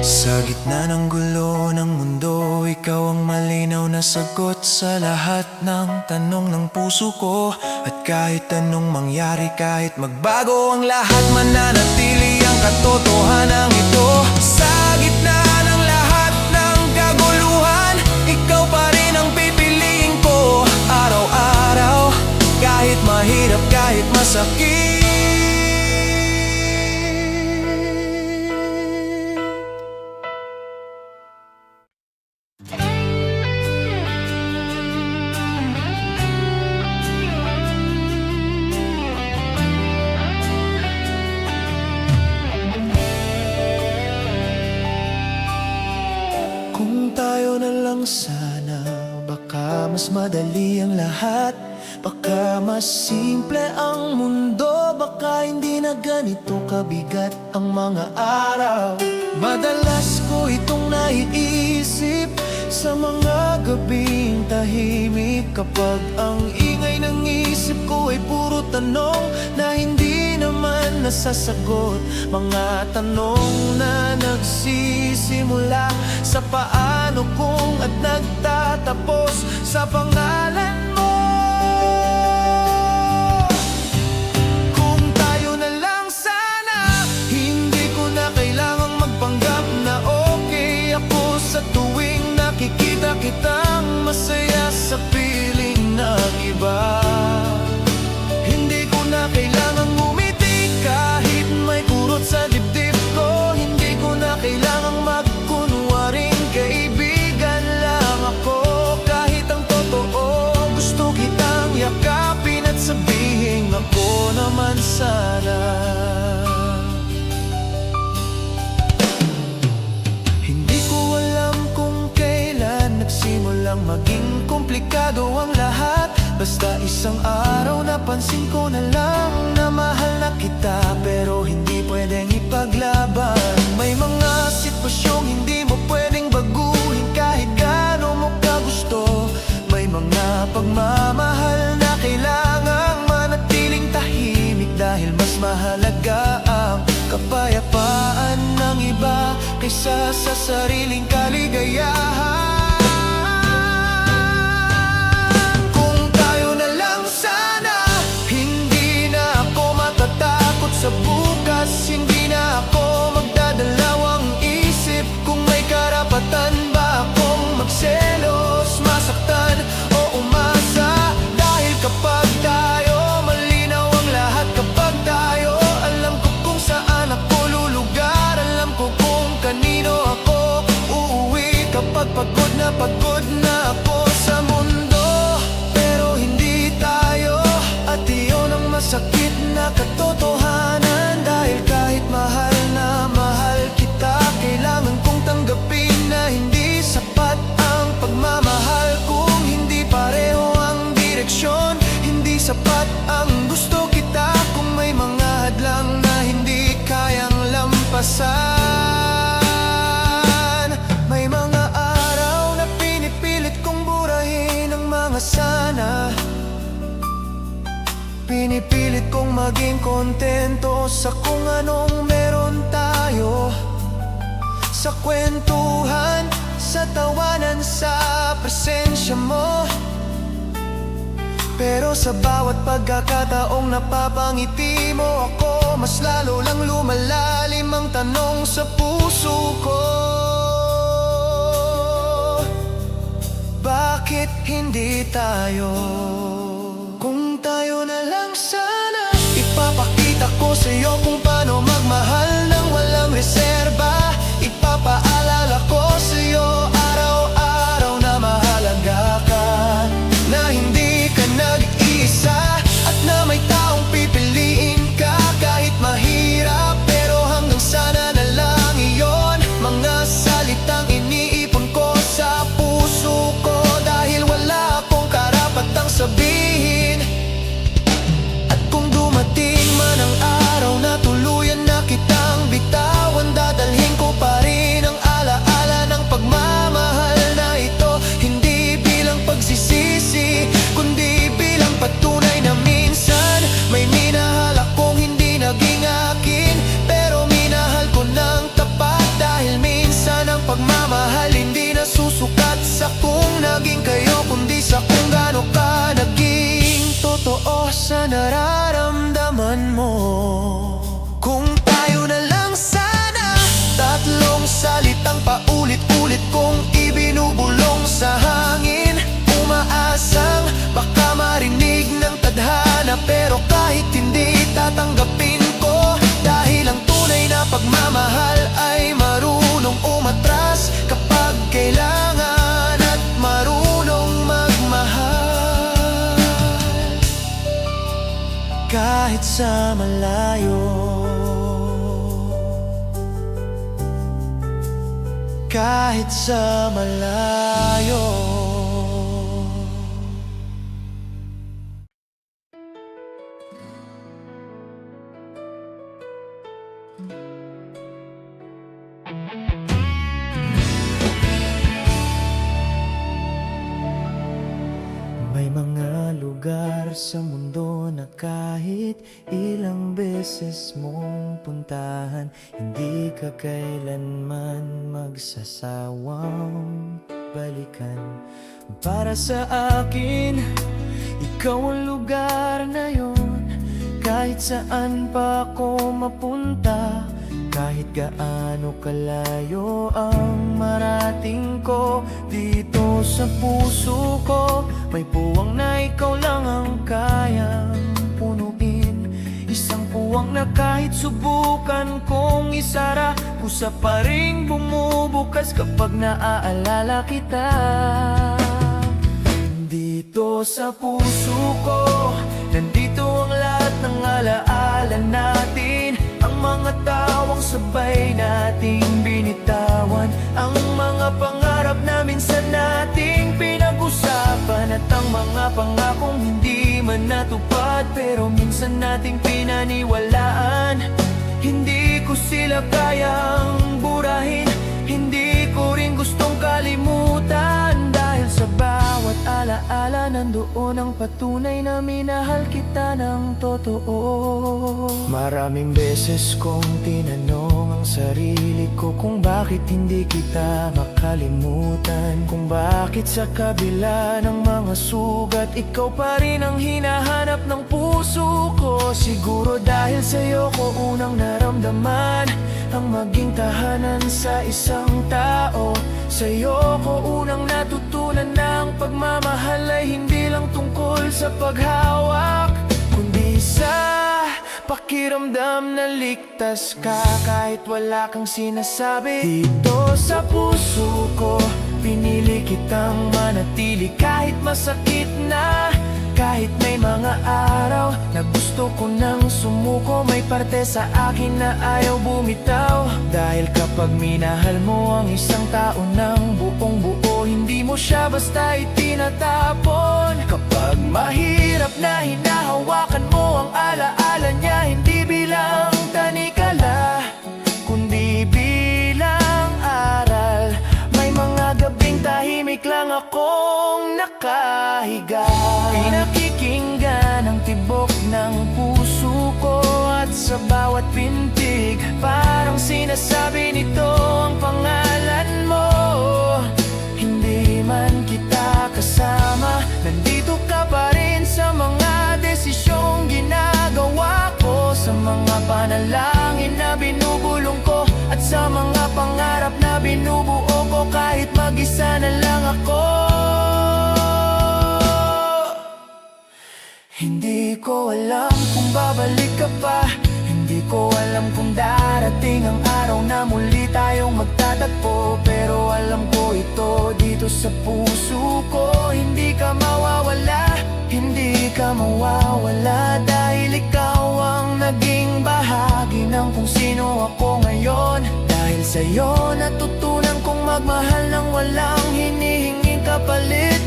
Sa gitna ng gulo ng mundo, ikaw ang malinaw na sagot sa lahat ng tanong ng puso ko. At kahit anong mangyari, kahit magbago ang lahat, mananatili ang katotohanan ito. Sa gitna ng lahat ng kaguluhan, ikaw pa rin ang pipiliin ko araw-araw. Kahit mahirap, kahit masakit. Kung tayo na lang sana, baka mas madali ang lahat. Baka mas simple ang mundo, baka hindi na ganito kabigat ang mga araw. Madalas ko itong naiisip sa mga gabing tahimik, kapag ang ingay ng isip ko ay puro tanong na hindi naman nasasagot. Mga tanong na nagsisimula sa paano kung at nagtatapos sa pangalan mo. Kung tayo na lang sana, hindi ko na kailangang magpanggap na okay ako sa tuwing nakikita kitang masaya sa piling ng iba. Hindi ko na kailangang ngumiti kahit may kurot sa dibdib ko. Hindi ko na kailangang magkunwaring kaibigan lang ako. Kahit ang totoo, gusto kitang yakapin at sabihin ako naman sana. Hindi ko alam kung kailan nagsimulang maging komplikado ang lahat. Basta isang araw napansin ko na lang na mahal na kita, pero hindi pwedeng ipaglaban. May mga sitwasyong hindi mo pwedeng baguhin kahit gaano mo ka gusto. May mga pagmamahal na kailangang manatiling tahimik, dahil mas mahalaga ang kapayapaan ng iba kaysa sa sariling kaligayahan. Sa bukas, hindi na ako magdadalawang isip kung may karapatan ba akong magselos, masaktan o umasa. Dahil kapag tayo, malinaw ang lahat. Kapag tayo, alam ko kung saan ako lulugar, alam ko kung kanino ako uuwi. Kapag pagod na ako sa mundo, pero hindi tayo, at iyon ang masakit na katotohanan. Dahil kahit mahal na mahal kita, kailangan kong tanggapin na hindi sapat ang pagmamahal kung hindi pareho ang direksyon. Hindi sapat ang gusto kita kung may mga hadlang na hindi kayang lampasan. May mga araw na pinipilit kong burahin ang mga sana. Pinipilit kong maging kontento sa kung anong meron tayo, sa kwentuhan, sa tawanan, sa presensya mo. Pero sa bawat pagkakataong napapangiti mo ako, mas lalo lang lumalalim ang tanong sa puso ko. Bakit hindi tayo? Kung tayo na lang sana, ipapakita ko sa'yo kung paano magmahal ng walang reserba. Ipapaalala ko sa'yo araw-araw na mahalaga ka, na hindi ka nag-iisa, at na may taong pipiliin ka kahit mahirap. Pero hanggang sana na lang iyon, mga salitang iniipon ko sa puso ko, dahil wala akong karapatang sabihin sa nararamdaman mo. Kung tayo na lang sana, tatlong salitang paulit-ulit kong ibinubulong sa hangin. Umaasang baka marinig ng tadhana, pero kahit hindi tatanggapin ko, dahil ang tunay na pagmamahal ay marunong umatras kapag kailangan, at marunong magmahal kahit sa malayo. Kahit sa malayo. May mga lugar sa mundo na kahit ilang beses mong puntahan, hindi ka kailanman magsasawang balikan. Para sa akin, ikaw ang lugar na yun. Kahit saan pa ako mapunta, kahit gaano kalayo ang marating ko, dito sa puso ko may puwang na ikaw lang ang kayang punuin. Isang puwang na kahit subukan kong isara, kusa pa ring bumubukas kapag naaalala kita. Dito sa puso ko, nandito ang lahat ng alaala natin, ang mga tawang sabay nating binitawan, ang mga pangarap na minsan nating pinag-usapan, at ang mga pangakong hindi man natupad pero minsan nating pinaniwalaan. Hindi ko sila kayang burahin, hindi ko rin gustong kalimutan, dahil sa bawat alaala nandoon ang patunay na minahal kita ng totoo. Maraming beses kong tinanong ang sarili ko kung bakit hindi kita makalimutan, kung bakit sa kabila ng mga sugat ikaw pa rin ang hinahanap ng puso ko. Siguro dahil sa'yo ko unang naramdaman ang maging tahanan sa isang tao. Sa'yo ko unang natutunan na ang pagmamahal ay hindi lang tungkol sa paghawak, kundi sa pakiramdam na ligtas ka kahit wala kang sinasabi. Dito sa puso ko, pinili kitang manatili kahit masakit na, kahit may mga araw na gusto ko nang sumuko, may parte sa akin na ayaw bumitaw. Dahil kapag minahal mo ang isang tao ng buong buo, hindi mo siya basta itinatapon. Kapag mahirap na hinahawakan mo ang alaala niya, hindi bilang tanikala, kundi bilang aral. May mga gabing tahimik lang akong nakahiga, pinakikinggan ang tibok ng puso ko, at sa bawat pintig parang sinasabi nito ang pangalan mo. Hindi man kita kasama, nandito ka pa rin sa mga desisyong ginagawa ko, sa mga panalangin na binubulong ko, at sa mga pangarap na binubuo ko kahit mag-isa na lang ako. Hindi ko alam kung babalik ka pa, hindi ko alam kung darating ang araw na muli tayong magtatagpo, pero alam ko ito dito sa puso ko, hindi ka mawawala, hindi ka mawawala, dahil ikaw ang naging bahagi ng kung sino ako ngayon. Dahil sa'yo natutunan kong magmahal ng walang hinihinging kapalit.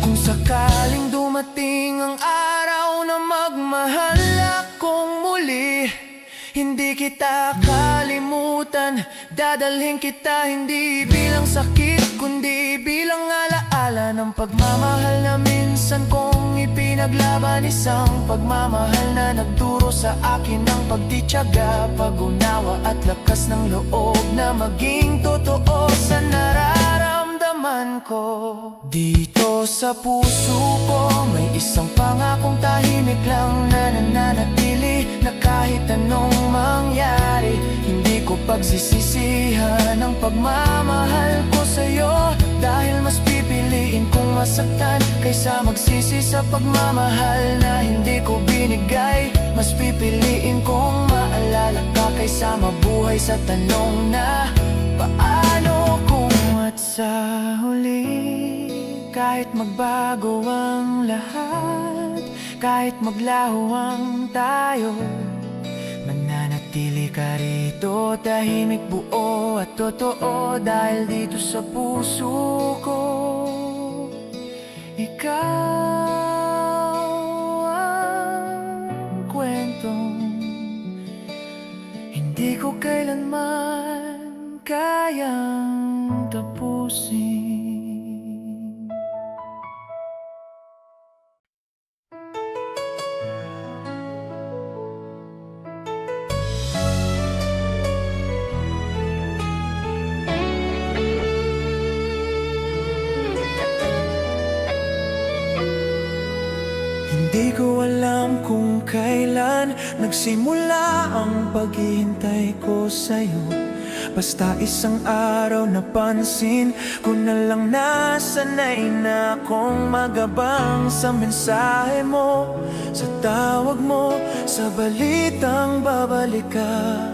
Kung sakaling dumating ang araw na magmahal akong muli, hindi kita kalimutan, dadalhin kita hindi bilang sakit, kundi bilang alaala ng pagmamahal na minsan kong ipinaglaban. Isang pagmamahal na nagturo sa akin ng pagtitiyaga, pag-unawa at lakas ng loob na maging totoo sa nararamdaman nararamdaman ko. Dito sa puso ko may isang pangakong tahimik lang na nananatili, na kahit anong mangyari hindi ko pagsisisihan ang pagmamahal ko sa'yo. Dahil mas pipiliin kong masaktan kaysa magsisi sa pagmamahal na hindi ko binigay. Mas pipiliin kong maalala ka kaysa mabuhay sa tanong na paano kung at sa huli. Kahit magbago ang lahat, kahit maglaho ang tayo, mananatili ka rito, tahimik, buo at totoo. Dahil dito sa puso ko ikaw ang kwentong hindi ko kailanman kayang tapusin. Hindi ko alam kung kailan nagsimula ang paghihintay ko sa'yo. Basta isang araw napansin ko na lang na sanay na akong magabang sa mensahe mo, sa tawag mo, sa balitang babalik ka.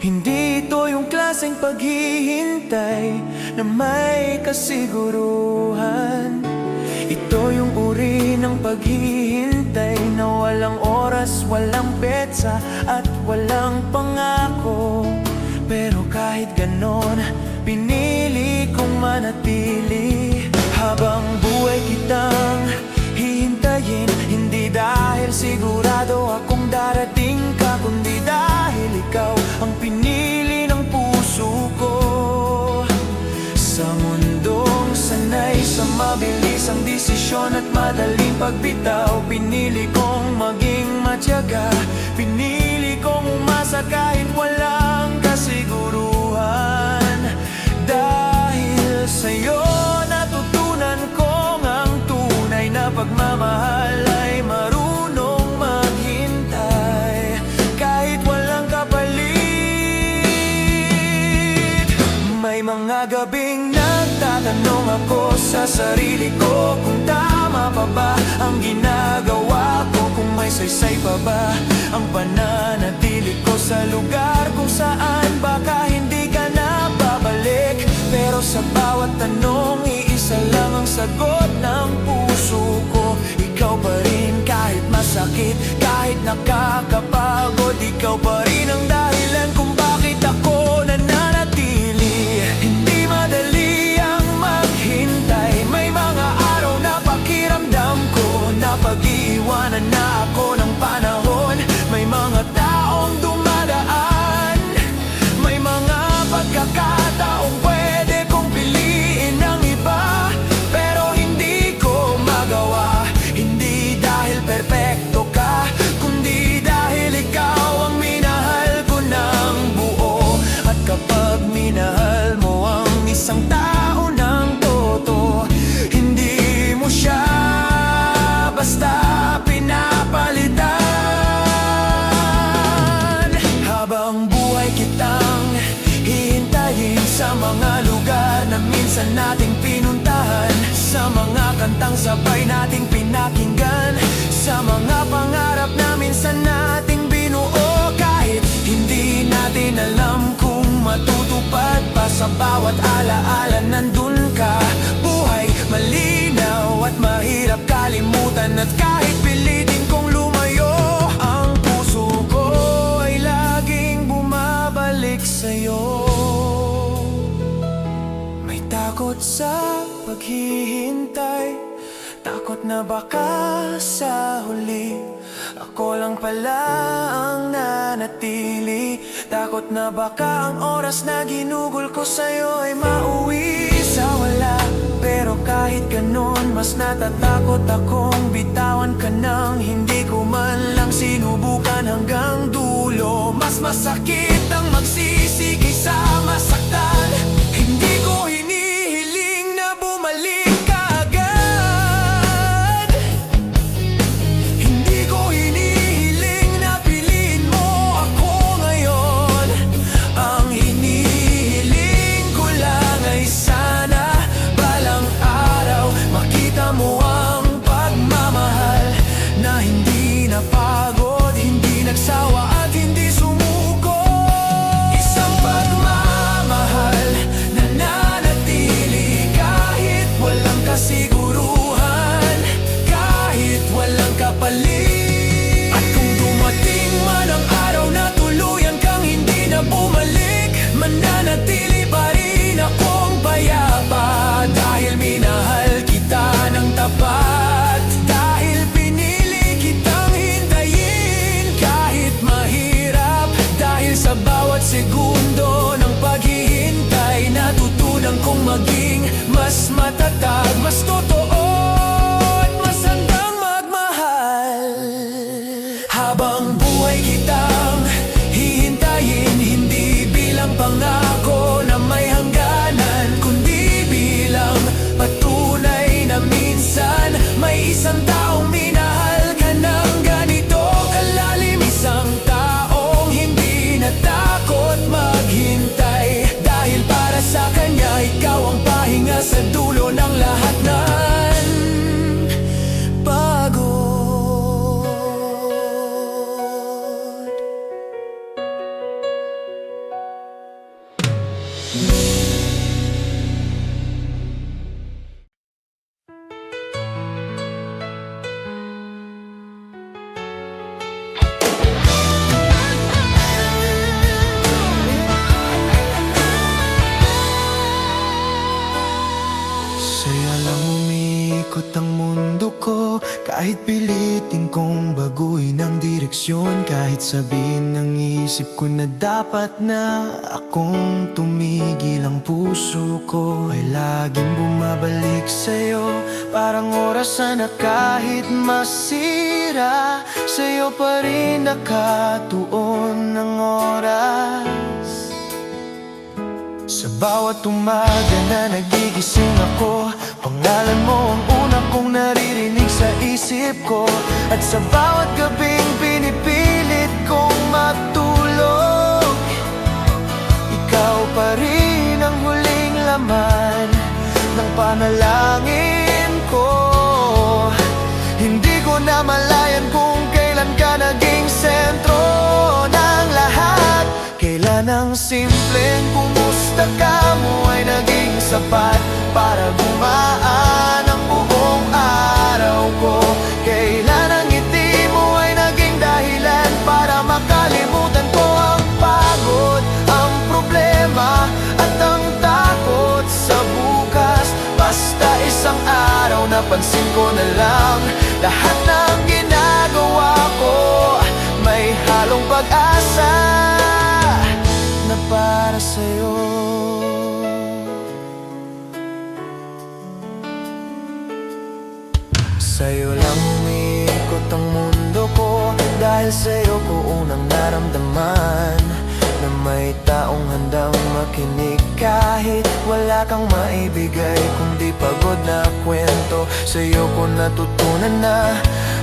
Hindi ito yung klaseng paghihintay na may kasiguruhan. Ito yung uri ng paghihintay na walang oras, walang petsa at walang pangako. Pero kahit ganon, pinili kong manatili. Habang buhay kitang hihintayin, hindi dahil sigurado akong darating ka, kundi dahil ikaw ang pinili ng puso ko. Sa mundong sanay sa mabilisang desisyon at madaling pagbitaw, pinili kong maging matyaga. Pinili kong umasa kahit walang kasiguruhan. Dahil sa'yo natutunan kong ang tunay na pagmamahal ay marunong maghintay kahit walang kapalit. May mga gabing nagtatanong ako sa sarili ko kung tama pa ba ang ginagawa ko, kung may saysay pa ba ang pananatili ko sa lugar kung saan baka hindi ka na babalik. Pero sa bawat tanong, iisa lang ang sagot ng puso ko. Ikaw pa rin kahit masakit, kahit nakakapagod. Ikaw pa rin ang dahilan kung bakit ako nananatili. Hindi madali ang maghintay. May mga araw na pakiramdam ko na pag-iiwanan na ako ng panahon. May mga taong dumadaan, may mga pagkakataong pwede kong piliin ang iba, pero hindi ko magawa. Hindi dahil perpekto ka, kundi dahil ikaw ang minahal ko ng buo. At kapag minahal mo ang isang tao ng totoo, hindi mo siya basta pinapalitan. Habang buhay kitang hihintayin sa mga lugar na minsan nating pinuntahan, sa mga kantang sabay nating pinakinggan, sa mga pangarap na minsan nating binuo. Kahit hindi natin alam kung matutupad pa, sa bawat alaala nandun ka. Buhay malinaw at mahirap kalimutan, at kahit pilitin kong lumayo, ang puso ko ay laging bumabalik sa'yo. May takot sa paghihintay, takot na baka sa huli ako lang pala ang nanatili. Takot na baka ang oras na ginugol ko sa'yo ay mauwi sa wala. Pero kahit ganon, mas natatakot akong bitawan ka nang hindi ko man lang sinubukan hanggang dulo. Mas masakit ang magsisi kaysa masaktan. Hindi ko hinihiling segundo ng paghihintay, natutunan kong maging mas matatag, mas totoo at mas handang magmahal. Habang buhay kitang hihintayin, hindi bilang pangako na may hangganan, kundi bilang patunay na minsan may isang taong minahal ka ng ganito kalalim. Isang taong hindi natakot maghintay, dahil para sa kanya ikaw ang pahinga sa dulo ng lahat ng pagod. Saya lang umiikot ang mundo ko, kahit pilitin kong baguhin ang direksyon, kahit sabihin ng isip ko na dapat na akong tumigil, ang puso ko ay laging bumabalik sa'yo. Parang orasan na kahit masira, sa'yo pa rin nakatuon ng oras. Sa bawat umaga na nagigising ako, pangalan mo ang una kong naririnig sa isip ko. At sa bawat gabing pinipilit kong matulog, ikaw pa rin ang huling laman ng panalangin ko. Hindi ko na malayan kung kailan ka naging sentro ng lahat. Kailan ang simpleng kumusta ka mo ay naging sapat para gumaan ang buong araw ko. Kailan ang ngiti mo ay naging dahilan para makalimutan ko ang pagod, ang problema at ang takot sa bukas. Basta isang araw napansin ko na lang, lahat ng ginagawa ko may halong pag-asa na para sa'yo. Sa'yo lang umiikot ang mundo ko, dahil sa'yo ko unang naramdaman na may taong handang makinig kahit wala kang maibigay, kundi pagod na kwento. Sa'yo ko natutunan na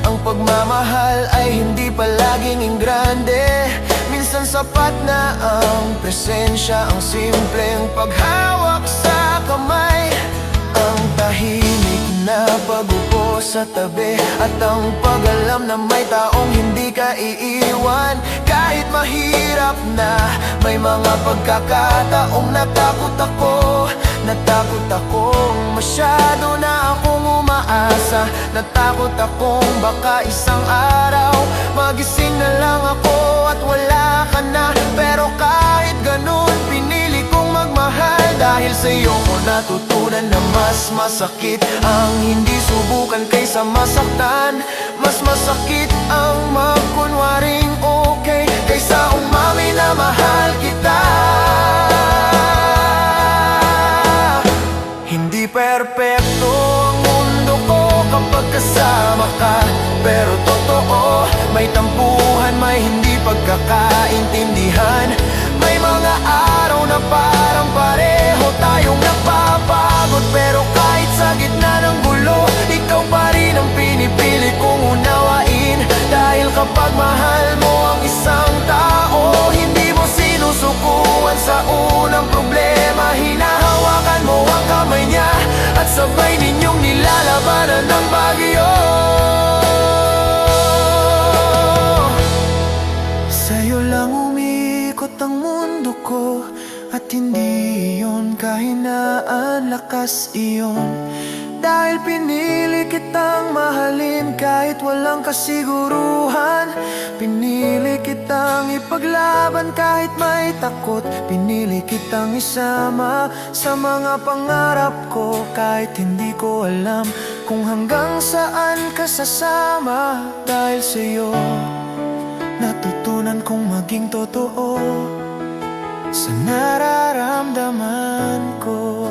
ang pagmamahal ay hindi palaging ingrande. Minsan sapat na ang presensya, ang simpleng paghawak sa kamay, ang tahimik na pag-upo sa tabi, at ang pag-alam na may taong hindi ka iiwan. Kahit mahirap na, may mga pagkakataong natakot akong masyado na akong umaasa. Natakot akong baka isang araw magising na lang ako at wala ka na. Pero kahit ganun, pinili kong magmahal, dahil sa'yo ko natutunan na mas masakit ang hindi subukan kaysa masaktan. Mas masakit ang magkunwaring okay kaysa umamin na mahal kita. Hindi perpekto ang mundo ko kapag kasama ka, pero totoo, may tampuhan, may hindi pagkakaintindihan. May mga araw na parang pareho tayong napapagod, pero kahit sa gitna ng gulo, ikaw pa rin ang pinipili kong unawain. Dahil kapag mahal mo ang isang tao, hindi mo sinusukuan sa unang problema. Hinahawakan mo ang kamay niya at sabay ninyong nilalabanan ng bagyo. Sa'yo lang umiikot ang mundo ko, at hindi iyon kahinaan, lakas iyon. Dahil pinili kitang mahalin kahit walang kasiguruhan. Pinili kitang ipaglaban kahit may takot. Pinili kitang isama sa mga pangarap ko, kahit hindi ko alam kung hanggang saan ka sasama. Dahil sa'yo natutunan kong maging totoo, sa nararamdaman ko.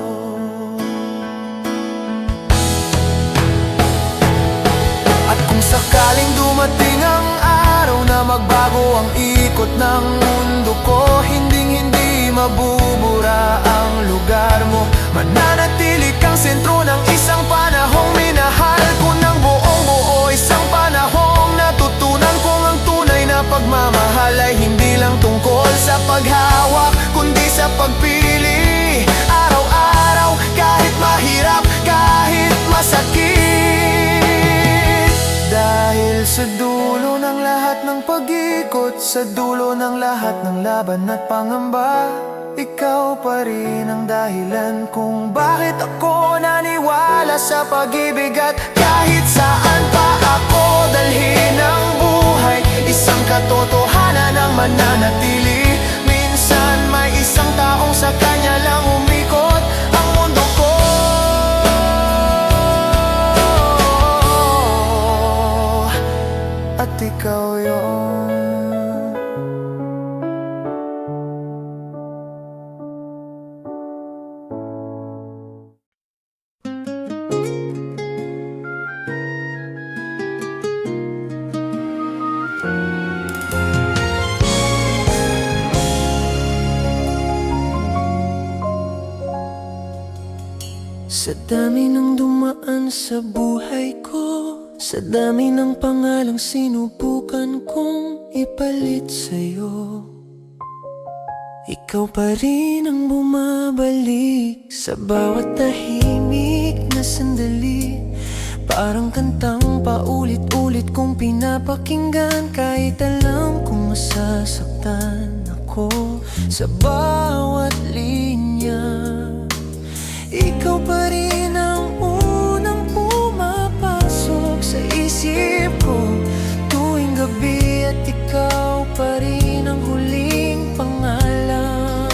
At kung sakaling dumating ang araw na magbago ang ikot ng mundo ko, hinding-hindi mabubura ang lugar mo. Mananatili kang sentro ng isang panahong minahal ko ng buong buo. Isang panahong natutunan kong ang tunay na pagmamahal ay hindi lang tungkol sa paghawak, kundi sa pagpili. Araw-araw, kahit mahirap, kahit masakit. Dahil sa dulo ng lahat ng pag-ikot, sa dulo ng lahat ng laban at pangamba, ikaw pa rin ang dahilan kung bakit ako naniwala sa pag-ibig. At kahit saan pa ako dalhin ang buhay, isang katotohanan ang mananatili. Minsan may isang taong sa kanya lang umikot ang mundo ko. At ikaw yun. Sa dami ng dumaan sa buhay ko, sa dami ng pangalang sinubukan kong ipalit sa'yo, ikaw pa rin ang bumabalik sa bawat tahimik na sandali. Parang kantang paulit-ulit kong pinapakinggan, kahit alam kong masasaktan ako sa bawat linya. Ikaw pa rin ang unang pumapasok sa isip ko tuwing gabi, at ikaw pa rin ang huling pangalan.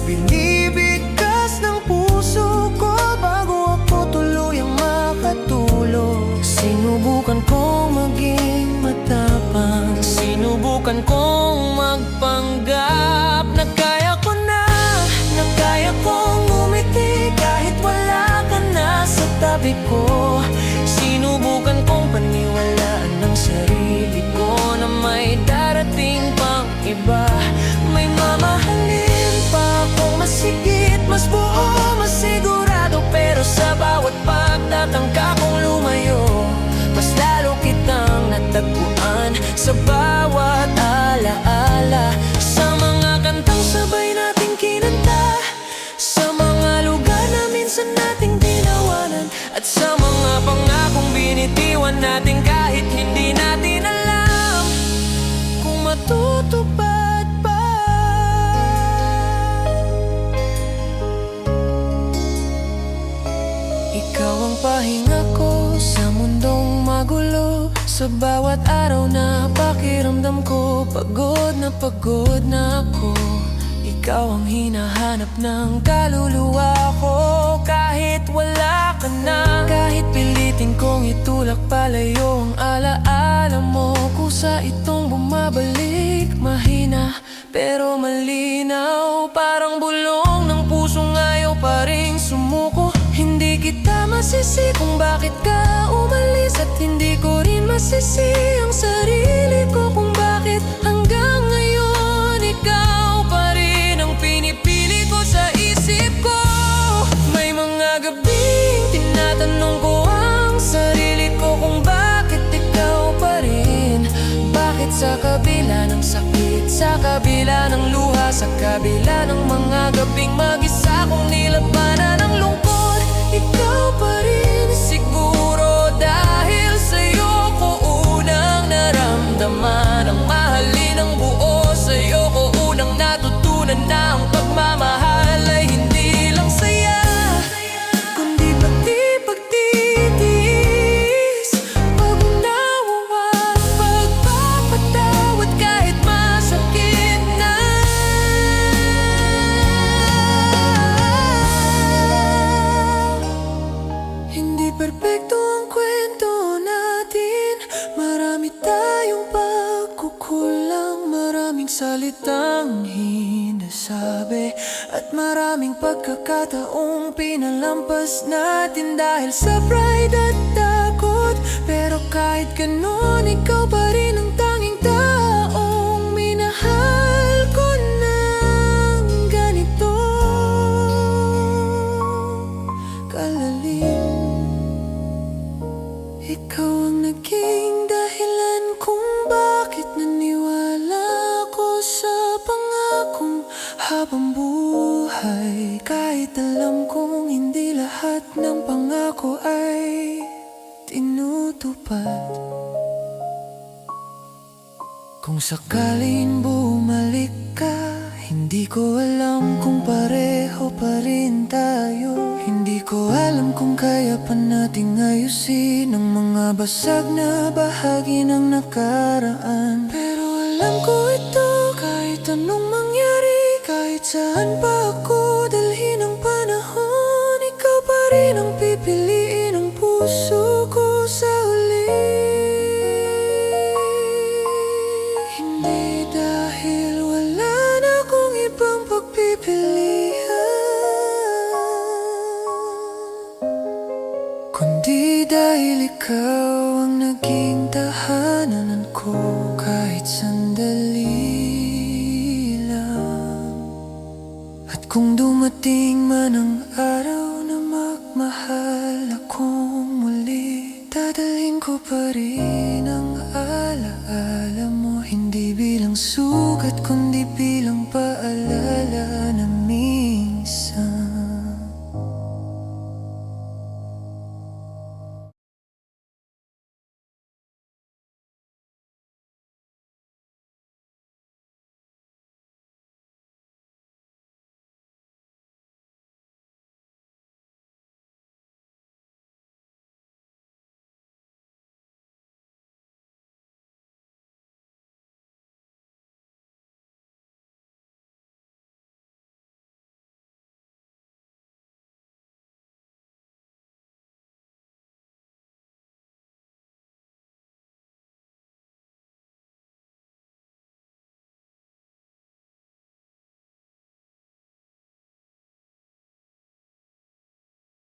Binibigkas ng puso ko bago ako tuluyang makatulog. Sinubukan kong maging matapang, sinubukan kong magpanggap na kaya ko na, na kaya kong umiti kahit wala ka na sa tabi ko. Sinubukan kong paniwalaan ng sarili ko na may darating pang iba. May mamahalin pa akong masigit, mas buo, mas sigurado. Pero sa bawat pagtatangka kong lumayo, mas lalo kitang natagpuan sa bawat alaala. Sa mga kantang sabay nating kinanta, sa mga lugar na minsan nating tinawanan, at sa mga pangakong binitiwan natin kahit hindi natin alam kung matutupad pa. Ikaw ang pahinga ko sa mundong magulo. Sa bawat araw na pakiramdam ko pagod na ako. Ikaw ang hinahanap ng kaluluwa ko kahit wala ka na. Kahit pilitin kong itulak palayo ang alaala mo, kusa itong bumabalik. Mahina pero malinaw, parang bulong ng pusong ayaw pa ring sumuko. Hindi kita masisi kung bakit ka umalis, at hindi ko rin masisi ang sarili ko kung bakit hanggang ngayon ikaw pa rin ang pinipili ko sa isip ko. May mga gabing tinatanong ko ang sarili ko kung bakit ikaw pa rin. Bakit sa kabila ng sakit, sa kabila ng luha, sa kabila ng mga gabing mag-isa kong nilabanan ang lungkot, ikaw pa rin. Siguro dahil sa'yo ko unang naramdaman ang mahalin ng buo. Sa'yo ko unang natutunan na ang pagmamahal ay hindi lang saya, kundi pati pagtitiis, pag-unawa at pagpapatawad kahit masakit na. salitang hinasabi At maraming pagkakataong pinalampas natin Dahil sa pride at takot Pero kahit ganon, ikaw pa rin ang tanging taong minahal ko ng ganito kalalim. Ikaw ang naging dahilan kung bakit naniwala ko sa pangakong habang buhay Kahit alam kong hindi lahat ng pangako ay tinutupad Kung sakaling bumalik ka Hindi ko alam kung pareho pa rin tayo Hindi ko alam kung kaya pa nating ayusin Ang mga basag na bahagi ng nakaraan Pero alam ko ito kahit anong mangyari Kahit saan pa ako dalhin ang panahon Ikaw pa rin ang pipiliin ng puso ko sa huli Hindi dahil wala na akong ibang pagpipilian Kundi dahil ikaw ang naging tahanan ko kahit sandali lang At kung dumating man ang araw na magmahal akong muli Dadalhin ko pa rin ang alaala mo Hindi bilang sugat kundi bilang paalala